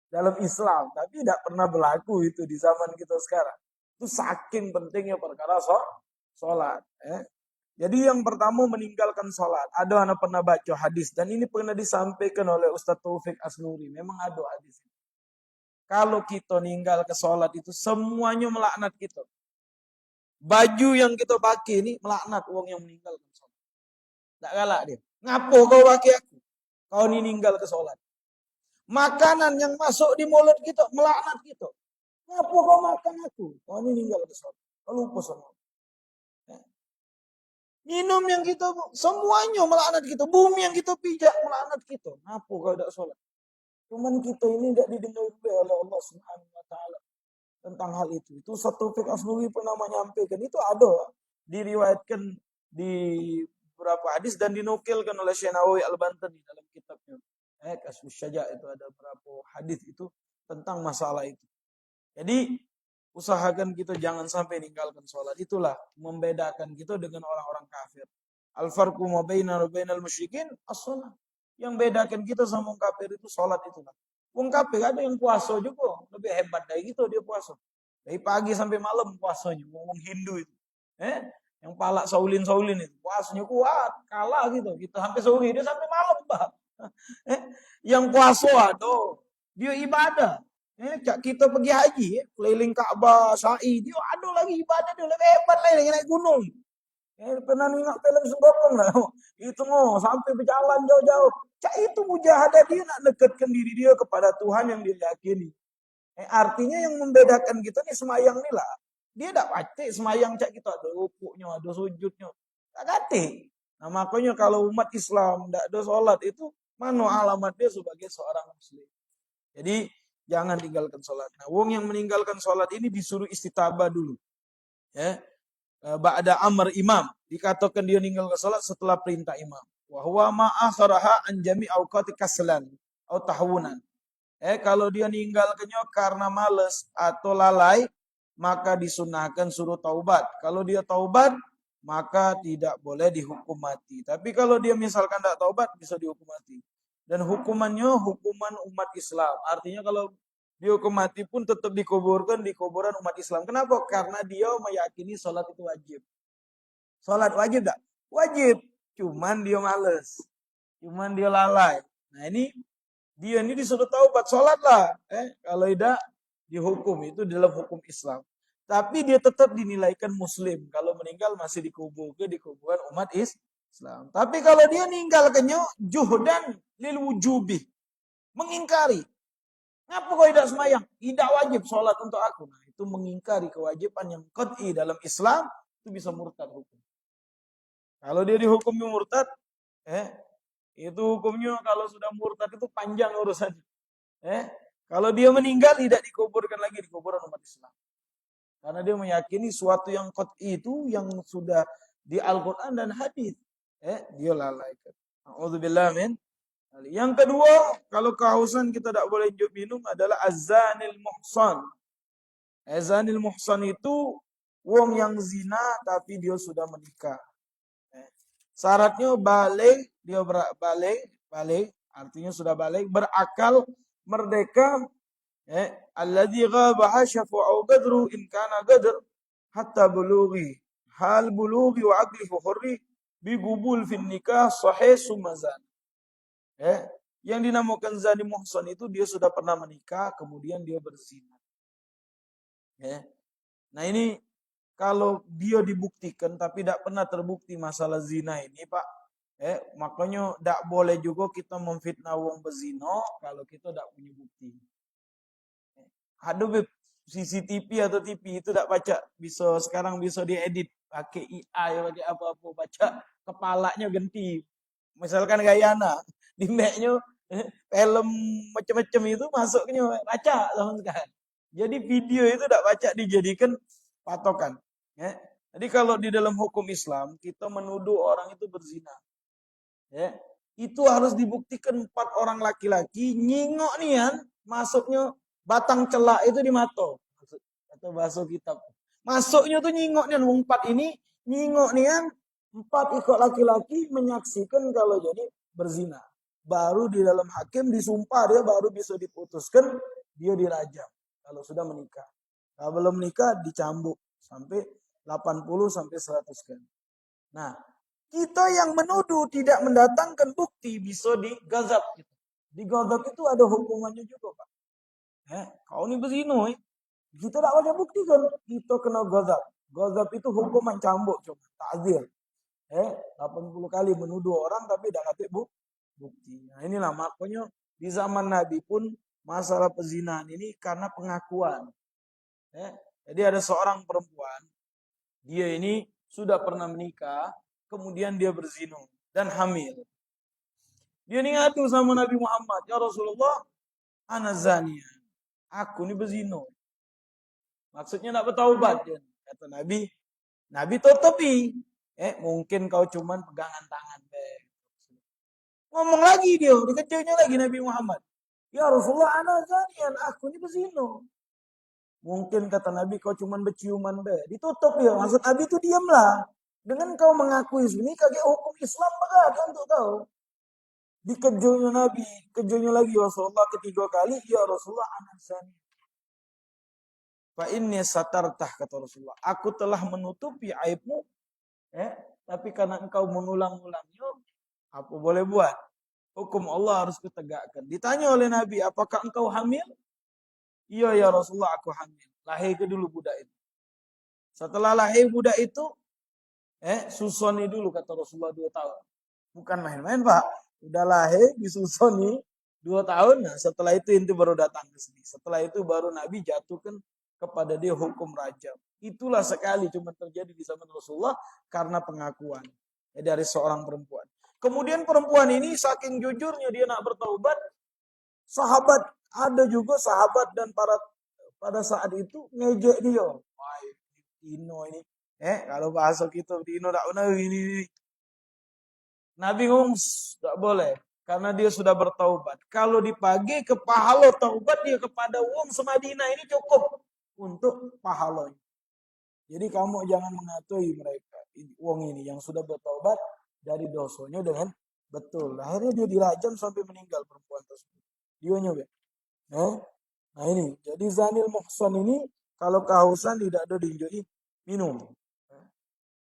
S1: dalam Islam. Tapi tidak pernah berlaku itu di zaman kita sekarang. Itu saking pentingnya perkara sholat. Jadi yang pertama meninggalkan sholat. Ada anak pernah baca hadis dan ini pernah disampaikan oleh Ustaz Taufik Asnuri. Memang ada hadis. Kalau kita meninggal ke sholat itu semuanya melaknat kita. Baju yang kita pakai ini melaknat uang yang meninggal ke sholat. Tak galak dia. Ngapo kau pakai aku? Kau ini meninggal ke sholat. Makanan yang masuk di mulut kita melaknat kita. Ngapo kau makan aku? Kau ini meninggal ke sholat. Kau lupa sama. Minum yang kita, semuanya melaknat kita. Bumi yang kita pijak melaknat kita. Ngapo kau tidak sholat? Cuman kita ini tidak didengar oleh Allah Subhanahu Wa Taala tentang hal itu. Itu satu Taufik Asnuri pernah menyampaikan. Itu ada diriwayatkan di beberapa hadis dan dinukilkan oleh Syekh Nawawi Al-Bantani dalam kitabnya. Kasus Syaja' itu ada beberapa hadis itu tentang masalah itu. Jadi usahakan kita jangan sampai meninggalkan sholat. Itulah membedakan kita dengan orang-orang kafir. Al-farqu ma bainana wa bainal musyrikin as-shalah. Yang bedakan kita sama orang kafir itu sholat itulah. Wong kafir ada yang puasa juga, lebih hebat dari gitu dia puasa. Dari pagi sampai malam puasanya, wong Hindu itu. Yang palak saulin itu, puasanya kuat, kalah gitu. Kita sampai sore, dia sampai malam, Pak. Yang puasa ada, dia ibadah. Kita pergi haji, keliling Ka'bah, sa'i, dia ada lagi ibadah, dia lebih hebat lagi naik gunung. Pernah nengok film Sembokong lah. Itu sampai berjalan jauh-jauh. Cak itu mujahadah dia nak dekatkan diri dia kepada Tuhan yang dia yakini. Artinya yang membedakan kita nih semayang nih lah. Dia tak pacik semayang cak kita ada rukuknya, ada sujudnya. Tak kate. Nah makanya kalau umat Islam tak ada sholat itu mana alamat dia sebagai seorang muslim. Jadi jangan tinggalkan sholat. Nah wong yang meninggalkan sholat ini disuruh istitabah dulu. Ba'da amr imam. Dikatakan dia meninggal ke sholat setelah perintah imam. Wahwa ma'akharaha anjami awqati kaslan atau tahwunan. Kalau dia meninggalkannya karena malas atau lalai, maka disunahkan suruh taubat. Kalau dia taubat, maka tidak boleh dihukum mati. Tapi kalau dia misalkan tidak taubat, bisa dihukum mati. Dan hukumannya hukuman umat Islam. Artinya kalau dihukum mati pun tetap dikuburkan di kuburan umat Islam. Kenapa? Karena dia meyakini sholat itu wajib. Sholat wajib tak? Wajib. Cuman dia males. Cuman dia lalai. Nah ini dia ini disuruh taubat, sholat lah. Kalau tidak dihukum, itu dalam hukum Islam. Tapi dia tetap dinilaikan muslim. Kalau meninggal masih dikubur di kuburan umat Islam. Tapi kalau dia meninggal juhdan lil wujubi. Mengingkari. Ngapa kau tidak semayang? Tidak wajib sholat untuk aku. Nah, itu mengingkari kewajiban yang qat'i dalam Islam, itu bisa murtad hukum. Kalau dia dihukum murtad, itu hukumnya kalau sudah murtad itu panjang urusan. Kalau dia meninggal tidak dikuburkan lagi di kuburan umat Islam. Karena dia meyakini suatu yang qat'i itu yang sudah di Al-Quran dan hadis. Dia lalaikan. A'udzubillah min. Yang kedua, kalau kehausan kita tidak boleh minum adalah azanil muhsan. Azanil muhsan itu wong yang zina tapi dia sudah menikah. Syaratnya balik, dia balik, artinya sudah balik, berakal, merdeka. Alladzi ghaba hashafu au gadru in kana gadr hatta bulughi hal bulughi wa aqli hurri bi gubul fin nikah sahih sumazan. Yang dinamakan zani muhsan itu dia sudah pernah menikah kemudian dia berzina. Nah ini kalau dia dibuktikan tapi tidak pernah terbukti masalah zina ini Pak, makanya tidak boleh juga kita memfitnah wong berzina kalau kita tidak punya bukti. Aduh CCTV atau TV itu tidak baca, sekarang bisa diedit pakai AI pakai apa-apa, baca kepalanya ganti. Misalkan Gayana, di make-nya film macam-macam itu masuknya baca sama sekarang. Jadi video itu tidak baca dijadikan patokan. Jadi kalau di dalam hukum Islam kita menuduh orang itu berzina, itu harus dibuktikan 4 orang laki-laki nyingok nian masuknya batang celak itu di mata atau bahasa kitab. Masuknya tuh nyingok nian wong 4 ini nyingok nian 4 ikut laki-laki menyaksikan kalau jadi berzina. Baru di dalam hakim disumpah dia baru bisa diputuskan dia dirajam kalau sudah menikah. Kalau belum menikah dicambuk sampai 80 sampai 100 kan. Nah, kita yang menuduh tidak mendatangkan bukti bisa digazab gitu. Digazab itu ada hukumannya juga, Pak. Kau ini berzina, kita tidak ada bukti kan, kita kena gazab. Gazab itu hukuman cambuk cuma, ta'zir. 80 kali menuduh orang tapi tidak ada bukti. Nah inilah makanya di zaman Nabi pun masalah perzinahan ini karena pengakuan. Jadi ada seorang perempuan, dia ini sudah pernah menikah, kemudian dia berzina dan hamil. Dia ini ngadu sama Nabi Muhammad, ya Rasulullah, ana zaniyah. Aku ini berzina. Maksudnya nak bertaubat. Kata Nabi, Nabi tutupi. Mungkin kau cuman pegangan tangan. Ngomong lagi dia, dikecilnya lagi Nabi Muhammad. Ya Rasulullah, ana zanian, aku ini berzina. Mungkin kata Nabi kau cuman berciuman be. Ditutup ya. Maksud Nabi itu diamlah. Dengan kau mengakui ini kagak hukum Islam berat untuk kau. Dikejutnya Nabi, kejutnya lagi Rasulullah ketiga kali, ya Rasulullah anak zani. Fa inni satartah kata Rasulullah, aku telah menutupi aibmu, tapi karena engkau mengulang-ulangnya, apa boleh buat? Hukum Allah harus kutegakkan. Ditanya oleh Nabi, apakah engkau hamil? Iya ya Rasulullah, aku hamil. Lahir ke dulu budak itu. Setelah lahir budak itu, susoni dulu kata Rasulullah 2 tahun. Bukan main-main Pak. Udah lahir disusoni 2 tahun. Nah, setelah itu baru datang ke sini. Setelah itu baru Nabi jatuhkan kepada dia hukum rajam. Itulah sekali cuma terjadi di zaman Rasulullah karena pengakuan dari seorang perempuan. Kemudian perempuan ini saking jujurnya dia nak bertaubat. Sahabat, ada juga sahabat dan pada saat itu ngejek dia. Wah, Dino ini. Kalau bahasa kita Dino tak benar ini. Nabi ngomong tidak boleh karena dia sudah bertaubat. Kalau dipagi ke pahala taubat dia kepada wong semadina ini cukup untuk pahalanya. Jadi kamu jangan mengatui mereka wong ini yang sudah bertaubat dari dosanya dengan Betul. Akhirnya dia dirajam sampai meninggal perempuan tersebut. Dionya, Be. Nah ini, jadi zanil muhsan ini kalau kehausan tidak ada diinjoi minum.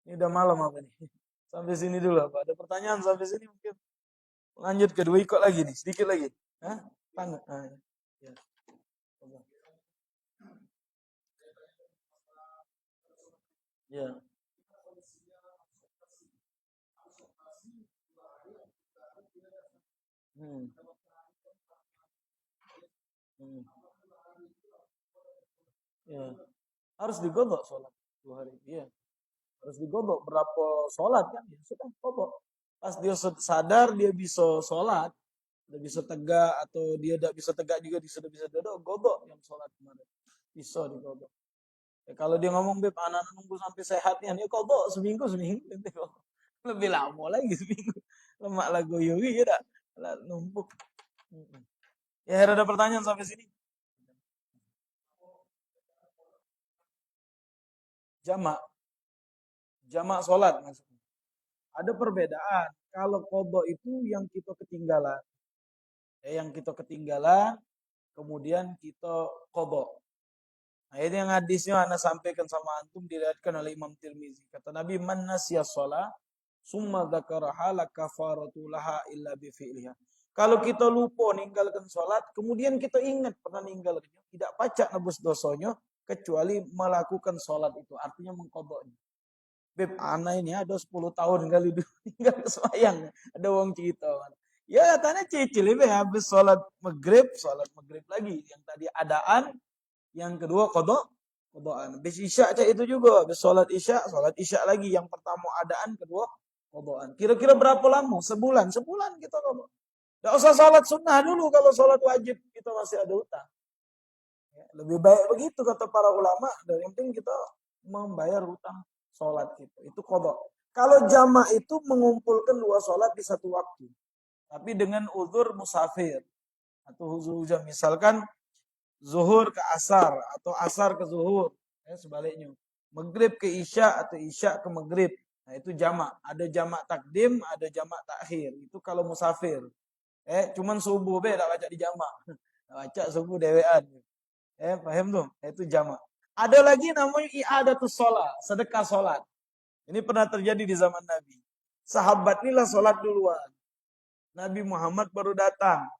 S1: Ini udah malam apa nih? Sampai sini dulu apa? Ada pertanyaan sampai sini mungkin lanjut kedua ikut lagi nih, sedikit lagi. Hah? Tanya. Ya. Ya. Hmm. Hmm. Ya. Harus digodok sholat 2 hari. Iya. Harus digodok berapa sholat kan? Ya sudah godok. Pas dia sadar dia bisa sholat, dia bisa tegak atau dia tidak bisa tegak juga dia sudah bisa duduk, godok yang sholat kemarin. Bisa digodok. Ya, kalau dia ngomong Beb, anak nunggu sampai sehatnya, ya kodok seminggu seminggu nanti kok. Lebih lama lagi seminggu. Lemak lah goyogi ya dah. Lah, numpuk. Ya ada pertanyaan sampai sini. Jamak, jamak sholat maksudnya. Ada perbedaan. Kalau kodok itu yang kita ketinggalan, yang kita ketinggalan, kemudian kita kodok. Nah, ini yang hadisnya Anda sampaikan sama antum diriwayatkan oleh Imam Tirmizi. Kata Nabi, "Man nasiya shalah summa dzakaraha la kafaratu laha illa bi fi'liha." Kalau kita lupa ninggalkan sholat, kemudian kita ingat pernah ninggalkannya, tidak pacak nebus dosanya kecuali melakukan sholat itu, artinya mengkodoknya. Beb, anak ini ada 10 tahun kali dulu tinggal sembahyang. Ada wong cerita. Ya, katanya cicil ini habis sholat maghrib lagi. Yang tadi adaan, yang kedua kodokan. Habis isya cek itu juga. Habis sholat isya lagi. Yang pertama adaan, kedua kodokan. Kira-kira berapa lama? Sebulan kita kodok. Tidak usah sholat sunnah dulu kalau sholat wajib kita masih ada utang. Ya, lebih baik begitu kata para ulama. Dan yang penting kita membayar utang sholat kita. Itu kodok. Kalau jamaah itu mengumpulkan 2 sholat di satu waktu. Tapi dengan uzur musafir. Atau uzur misalkan zuhur ke asar atau asar ke zuhur, sebaliknya. Maghrib ke isya atau isya ke maghrib. Nah itu jamak. Ada jamak takdim, ada jamak takhir. Itu kalau musafir. Cuman subuh tak baca di jamak. Baca subuh dewean. Paham tuh? Itu jamak. Ada lagi namanya i'adatus sholat, sedekah sholat. Ini pernah terjadi di zaman Nabi. Sahabat inilah sholat duluan. Nabi Muhammad baru datang.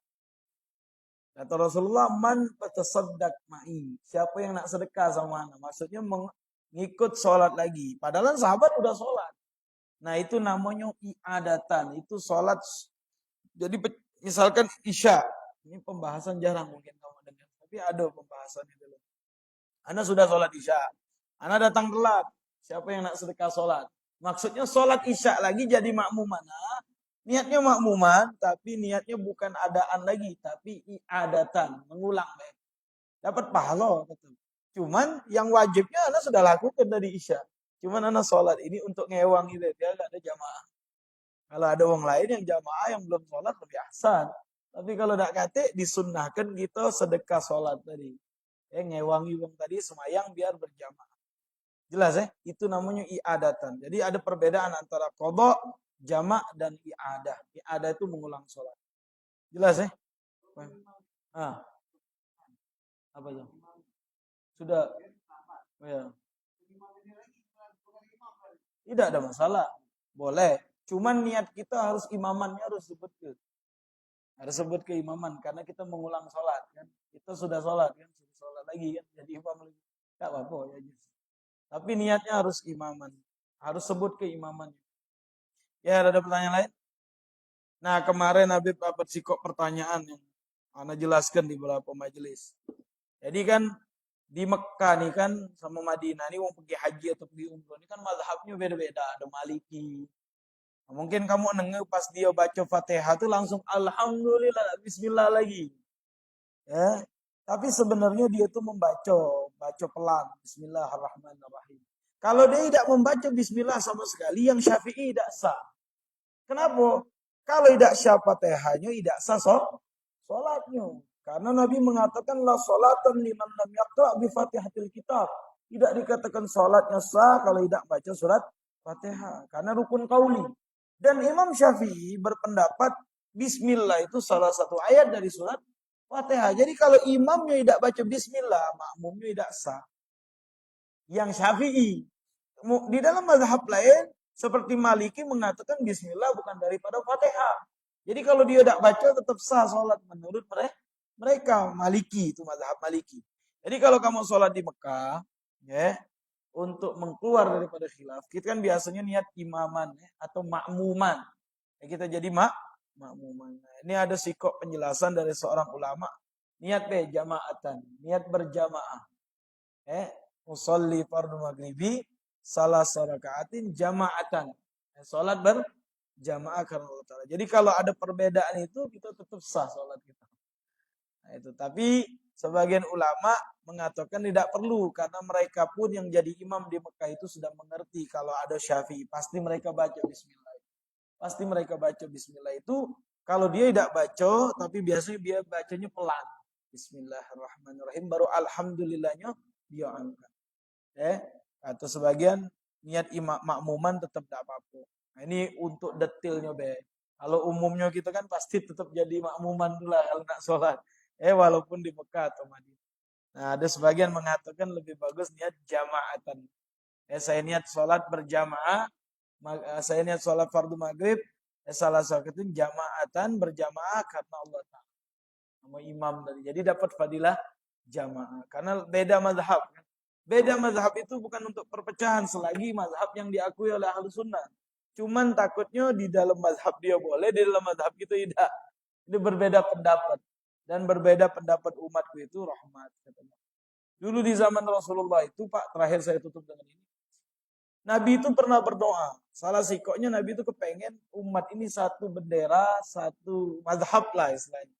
S1: Kata Rasulullah, man patasaddaq ma'i. Siapa yang nak sedekah sama anak? Maksudnya mengikut sholat lagi. Padahal sahabat udah sholat. Nah itu namanya i'adatan. Itu sholat. Jadi misalkan isya. Ini pembahasan jarang mungkin kamu dengar. Tapi ada pembahasannya dulu. Anda sudah sholat isya. Anda datang telat. Siapa yang nak sedekah sholat? Maksudnya sholat isya lagi jadi makmuman. Niatnya makmuman, tapi niatnya bukan adaan lagi, tapi i'adatan, mengulang. Dapat pahala. Cuman yang wajibnya Anda sudah lakukan dari isya. Cuman Anda sholat ini untuk ngewang itu, dia nggak ada jamaah. Kalau ada orang lain yang jamaah yang belum sholat lebih ahsan. Tapi kalau tidak kate, disunnahkan kita sedekah sholat tadi. Ngewangi wong tadi semayang biar berjamaah. Jelas itu namanya i'adatan. Jadi ada perbedaan antara qadha, jamak dan i'adah. I'adah itu mengulang sholat. Jelas apa ya? Sudah. Ya. Tidak ada masalah. Boleh. Cuman niat kita harus imamannya harus sebutkan. Harus sebut keimaman karena kita mengulang sholat kan. Kita sudah sholat kan, sudah sholat lagi kan. Jadi imam lagi. Tak apa-apa ya. Tapi niatnya harus imaman. Harus sebut keimamannya. Ya, ada pertanyaan lain? Nah, kemarin Habib dapat sikok pertanyaan yang Ana jelaskan di beberapa majelis. Jadi kan di Mekah nih kan sama Madinah nih mau pergi haji atau pergi umroh ini kan mazhabnya beda-beda. Ada Maliki. Nah, mungkin kamu nengok pas dia baca Fatihah tuh langsung alhamdulillah bismillah lagi. Ya. Tapi sebenarnya dia tuh baca pelan bismillahirrahmanirrahim. Kalau dia tidak membaca bismillah sama sekali yang Syafi'i tidak sah. Kenapa? Kalau tidak sah Fatihahnya tidak sah sholatnya. Karena Nabi mengatakan la sholatan liman lam yaqra' bi Fatihatil Kitab. Tidak dikatakan sholatnya sah kalau tidak baca surat Fatihah. Karena rukun qauli. Dan Imam Syafi'i berpendapat Bismillah itu salah satu ayat dari surat Fatihah. Jadi kalau imamnya tidak baca Bismillah, makmumnya tidak sah. Yang Syafi'i. Di dalam mazhab lain, seperti Maliki mengatakan Bismillah bukan daripada Fatihah. Jadi kalau dia tidak baca tetap sah sholat menurut mereka. Maliki itu mazhab Maliki. Jadi kalau kamu sholat di Mekah, ya, untuk mengkeluar daripada khilaf, kita kan biasanya niat imaman ya, atau makmuman. Ya, kita jadi makmuman. Nah, ini ada sikok penjelasan dari seorang ulama. Niat jamaatan, niat berjamaah. Musalli fardu maghribi salah rakaatin jamaatan. Salat berjamaah karena Allah Ta'ala. Jadi kalau ada perbedaan itu kita tetap sah salat kita. Nah, itu. Tapi sebagian ulama mengatakan tidak perlu karena mereka pun yang jadi imam di Mekah itu sudah mengerti kalau ada Syafi'i pasti mereka baca Bismillah. Pasti mereka baca Bismillah itu kalau dia tidak baca tapi biasanya dia bacanya pelan. Bismillahirrahmanirrahim baru alhamdulillahnya dia angkat. Atau sebagian niat imam makmuman tetap tidak apa-apa. Nah, ini untuk detailnya Kalau umumnya kita kan pasti tetap jadi makmuman dulu kalau nak sholat. Walaupun di Mekah atau Madinah. Nah, ada sebagian mengatakan lebih bagus niat jamaatan. Saya niat sholat berjamaah, saya niat sholat fardu maghrib, salah satu itu jamaatan berjamaah karena Allah Ta'ala. Sama imam tadi. Jadi dapat fadilah jamaah. Karena beda mazhab. Beda mazhab itu bukan untuk perpecahan selagi mazhab yang diakui oleh ahlu sunnah. Cuman takutnya di dalam mazhab dia boleh, di dalam mazhab kita tidak. Ini berbeda pendapat. Dan berbeda pendapat umatku itu rahmat. Dulu di zaman Rasulullah itu, Pak, terakhir saya tutup dengan ini. Nabi itu pernah berdoa. Salah sikoknya Nabi itu kepengen umat ini satu bendera, satu mazhab lah istilahnya.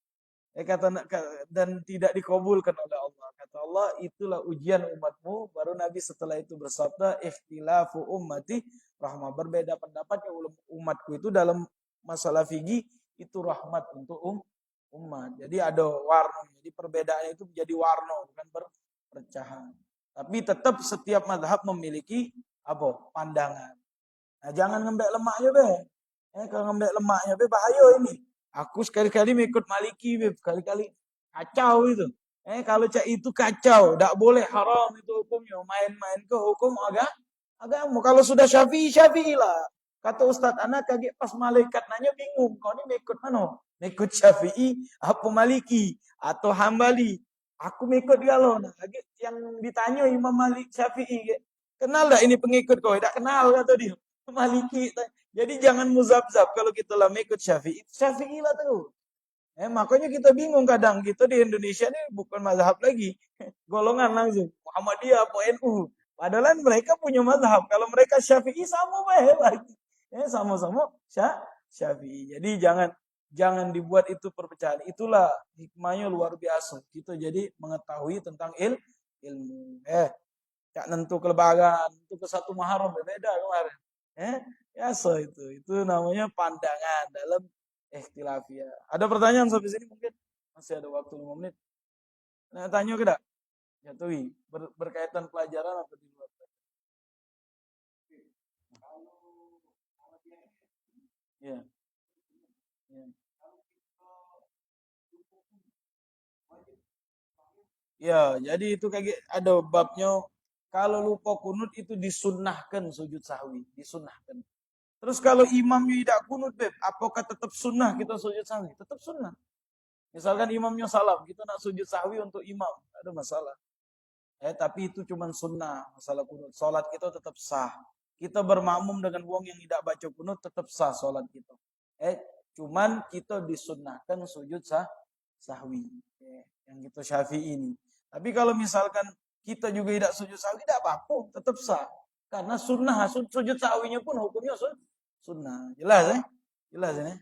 S1: Dan tidak dikabulkan oleh Allah. Kata Allah, itulah ujian umatmu. Baru Nabi setelah itu bersabda, ikhtilafu ummati rahmah. Berbeda pendapatnya umatku itu dalam masalah fikih itu rahmat untuk umat. Jadi ada warna. Jadi perbedaan itu menjadi warna, bukan perpecahan. Tapi tetap setiap mazhab memiliki pandangan. Nah, jangan ngembek lemaknya, kalau ngembek lemaknya, bahaya ini. Aku sekali-kali mengikut Maliki, sekali-kali kacau itu. Kalau cak itu kacau, tidak boleh haram itu hukumnya. Main-main ke hukum agama. Kalau sudah Syafi'i lah. Kata Ustadz anak kaget pas malaikat nanya bingung. Kau ini mengikut mana? Mengikut Syafi'i, apa Maliki, atau Hambali. Aku mengikut dia loh. Nah, yang ditanya Imam Malik Syafi'i. Kenal tak ini pengikut kau? Tidak kenal kata dia. Maliki. Jadi jangan muzab-zab kalau kita lah mengikut Syafi'i. Syafi'i lah tuh. Makanya kita bingung kadang. Kita di Indonesia ini bukan mazhab lagi. Golongan langsung. Muhammadiyah, NU. Padahal mereka punya mazhab. Kalau mereka Syafi'i sama lagi. Sama-sama Syafi'i. Jadi jangan dibuat itu perpecahan. Itulah hikmahnya luar biasa. Kita jadi mengetahui tentang ilmu. Cak nentu kelebaran, itu ke satu Muharram beda kemarin. Biasa itu. Itu namanya pandangan dalam ikhtilafiyah. Ada pertanyaan sampai sini mungkin? Masih ada waktu 5 menit. Nah, tanya ke tak? Jatuhi. Berkaitan pelajaran apa di luar? Ya. Ya, jadi itu kayak ada babnya. Kalau lupa kunut itu disunnahkan sujud sahwi, disunnahkan. Terus kalau imamnya tidak kunut, apakah tetap sunnah kita sujud sahwi? Tetap sunnah. Misalkan imamnya salam, kita nak sujud sahwi untuk imam, ada masalah. Tapi itu cuma sunnah, masalah kunut. Salat kita tetap sah. Kita bermakmum dengan wong yang tidak baca kunut, tetap sah salat kita. Cuman kita disunnahkan sujud sahwi. Yang kita Syafi'i ini. Tapi kalau misalkan kita juga tidak sujud sahwi, tidak apa-apa, tetap sah. Karena sunnah, sujud sahwinya pun hukumnya sunnah. Jelas Jelas ini.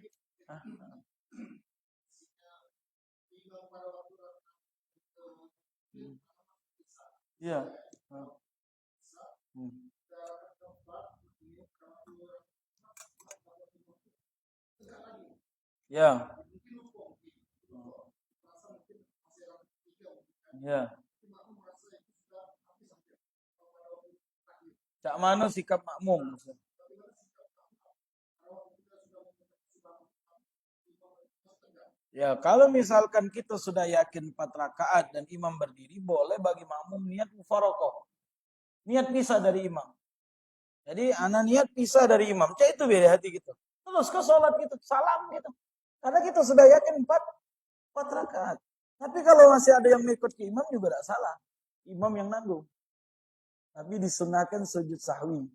S1: Iya. Ya. Ya. Cak mana sikap makmum? Ya, kalau misalkan kita sudah yakin 4 rakaat dan imam berdiri, boleh bagi makmum niat mufarokoh. Niat pisah dari imam. Jadi anak niat pisah dari imam. Cak itu beda hati kita. Terus ke sholat gitu, salam gitu. Karena kita sudah yakin 4 rakaat. Tapi kalau masih ada yang ikut ke imam juga tidak salah. Imam yang nanggung. Tapi disunahkan sujud sahwi.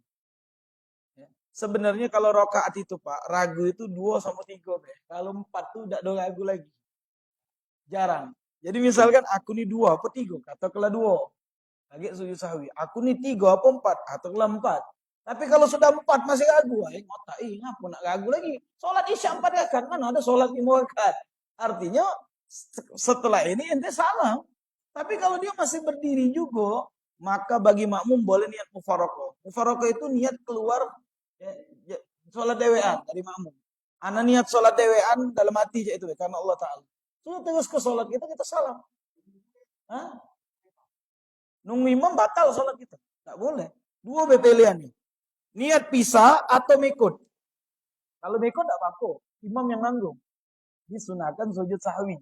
S1: Ya. Sebenarnya kalau rakaat itu Pak, ragu itu 2 sama 3. Kalau 4 tuh tidak ada ragu lagi. Jarang. Jadi misalkan aku nih 2 apa 3, katakanlah 2. Lagi sujud sahwi. Aku nih 3 apa 4, katakanlah 4. Tapi kalau sudah 4 masih ragu, ngotak, ngapa nak ragu lagi? Sholat isya 4 rakaat, mana ada sholat 5 rakaat? Artinya setelah ini ente salah. Tapi kalau dia masih berdiri juga, maka bagi makmum boleh niat mufarokoh. Mufarokoh itu niat keluar ya, ya, sholat dewean dari makmum. Anak niat sholat dewean dalam hati itu karena Allah Ta'ala. Terus ke sholat kita salam. Hah? Nunggu imam batal sholat kita. Nggak boleh. 2 pilihan nih. Niat pisah atau mekut. Kalau mekut tidak apa-apa. Imam yang nanggung. Disunahkan sujud sahwi.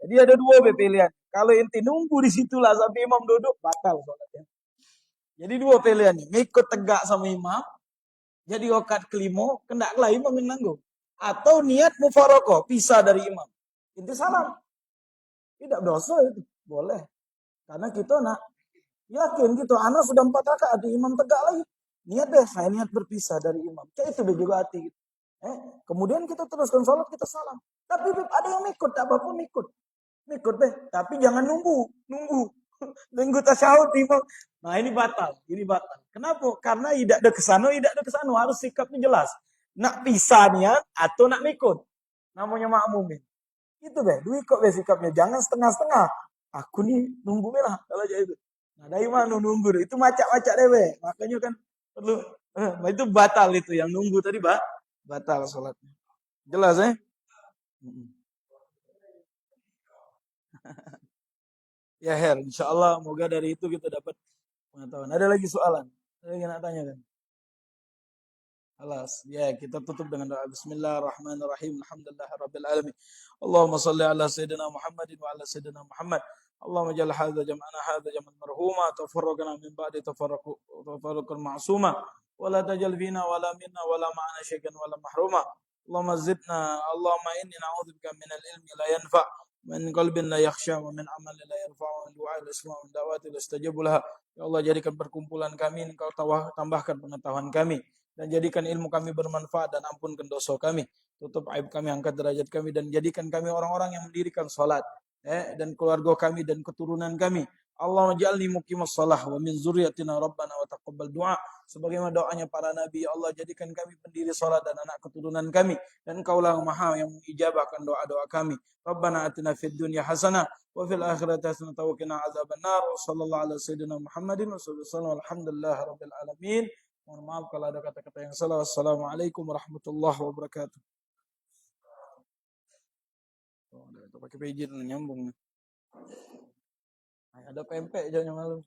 S1: Jadi ada 2 pilihan. Kalau inti nunggu di situlah sampai imam duduk, batal sholatnya. Jadi 2 pilihan nih. Mekut tegak sama imam. Jadi rokat kelima, kendaklah imam yang nanggung. Atau niat mufarokoh, pisah dari imam. Inti salam. Tidak dosa itu. Boleh. Karena kita nak yakin gitu, anak sudah 4 rakaat, imam tegak lagi. Niat deh, saya niat berpisah dari imam. Kayak itu juga hati. Gitu. Kemudian kita teruskan sholat, kita salam. Tapi ada yang ikut, tak apa-apa ikut. Ikut deh, tapi jangan nunggu tasyahud imam. Nah ini batal. Kenapa? Karena tidak ada kesana, harus sikapnya jelas. Nak pisahnya atau nak ikut. Namanya makmum. Itu deh, dua kok sikapnya. Jangan setengah-setengah. Aku nih nunggu merah kalau aja itu. Nah, dari mana nunggu? Itu macak-macak deh, makanya kan perlu itu batal itu yang nunggu tadi, batal sholatnya. Jelas ya? Ya Her, insya Allah moga dari itu kita dapat pengetahuan. Ada lagi soalan? Ada yang nak tanya kan? Alas, ya kita tutup dengan doa. Bismillahirrahmanirrahim. Alhamdulillahirabbil alamin. Allahumma shalli ala sayyidina Muhammadin wa ala sayyidina Muhammad. Allahumma ja'al hadza jam'ana hadza jam'an marhuma tafarraqna min ba'di tafarruqan ma'suma wa la tajal fina wa la minna wa la ma'ana syai'an wa la mahruma. Allahumma zidna, Allahumma inni na'udzubika min al-ilmi la yanfa' min qalbin la yakhsha wa min amalin la yarfa' wa min du'a'i la yasma' wa min da'wati la yastajabu laha. Ya Allah, jadikan perkumpulan kami Engkau tambahkan pengetahuan kami dan jadikan ilmu kami bermanfaat dan ampunkan dosa kami. Tutup aib kami, angkat derajat kami dan jadikan kami orang-orang yang mendirikan salat dan keluarga kami dan keturunan kami. Allahumma ja'alni muqimas shalah wa min zurriyyatina rabbana wa taqabbal du'a. Sebagaimana doanya para nabi, Allah jadikan kami pendiri salat dan anak keturunan kami dan Engkaulah Maha yang mengijabahkan doa-doa kami. Rabbana atina fid dunya hasanah wa fil akhirati hasanah wa qina adzabannar. Sallallahu ala sayyidina Muhammadin wa sallallahu alhamdulillahirabbil alamin. Mohon maaf kalau ada kata-kata yang salah. Wassalamualaikum warahmatullahi wabarakatuh. Oh, ada pakai pejit nyambung. Ada pempek jangan malu.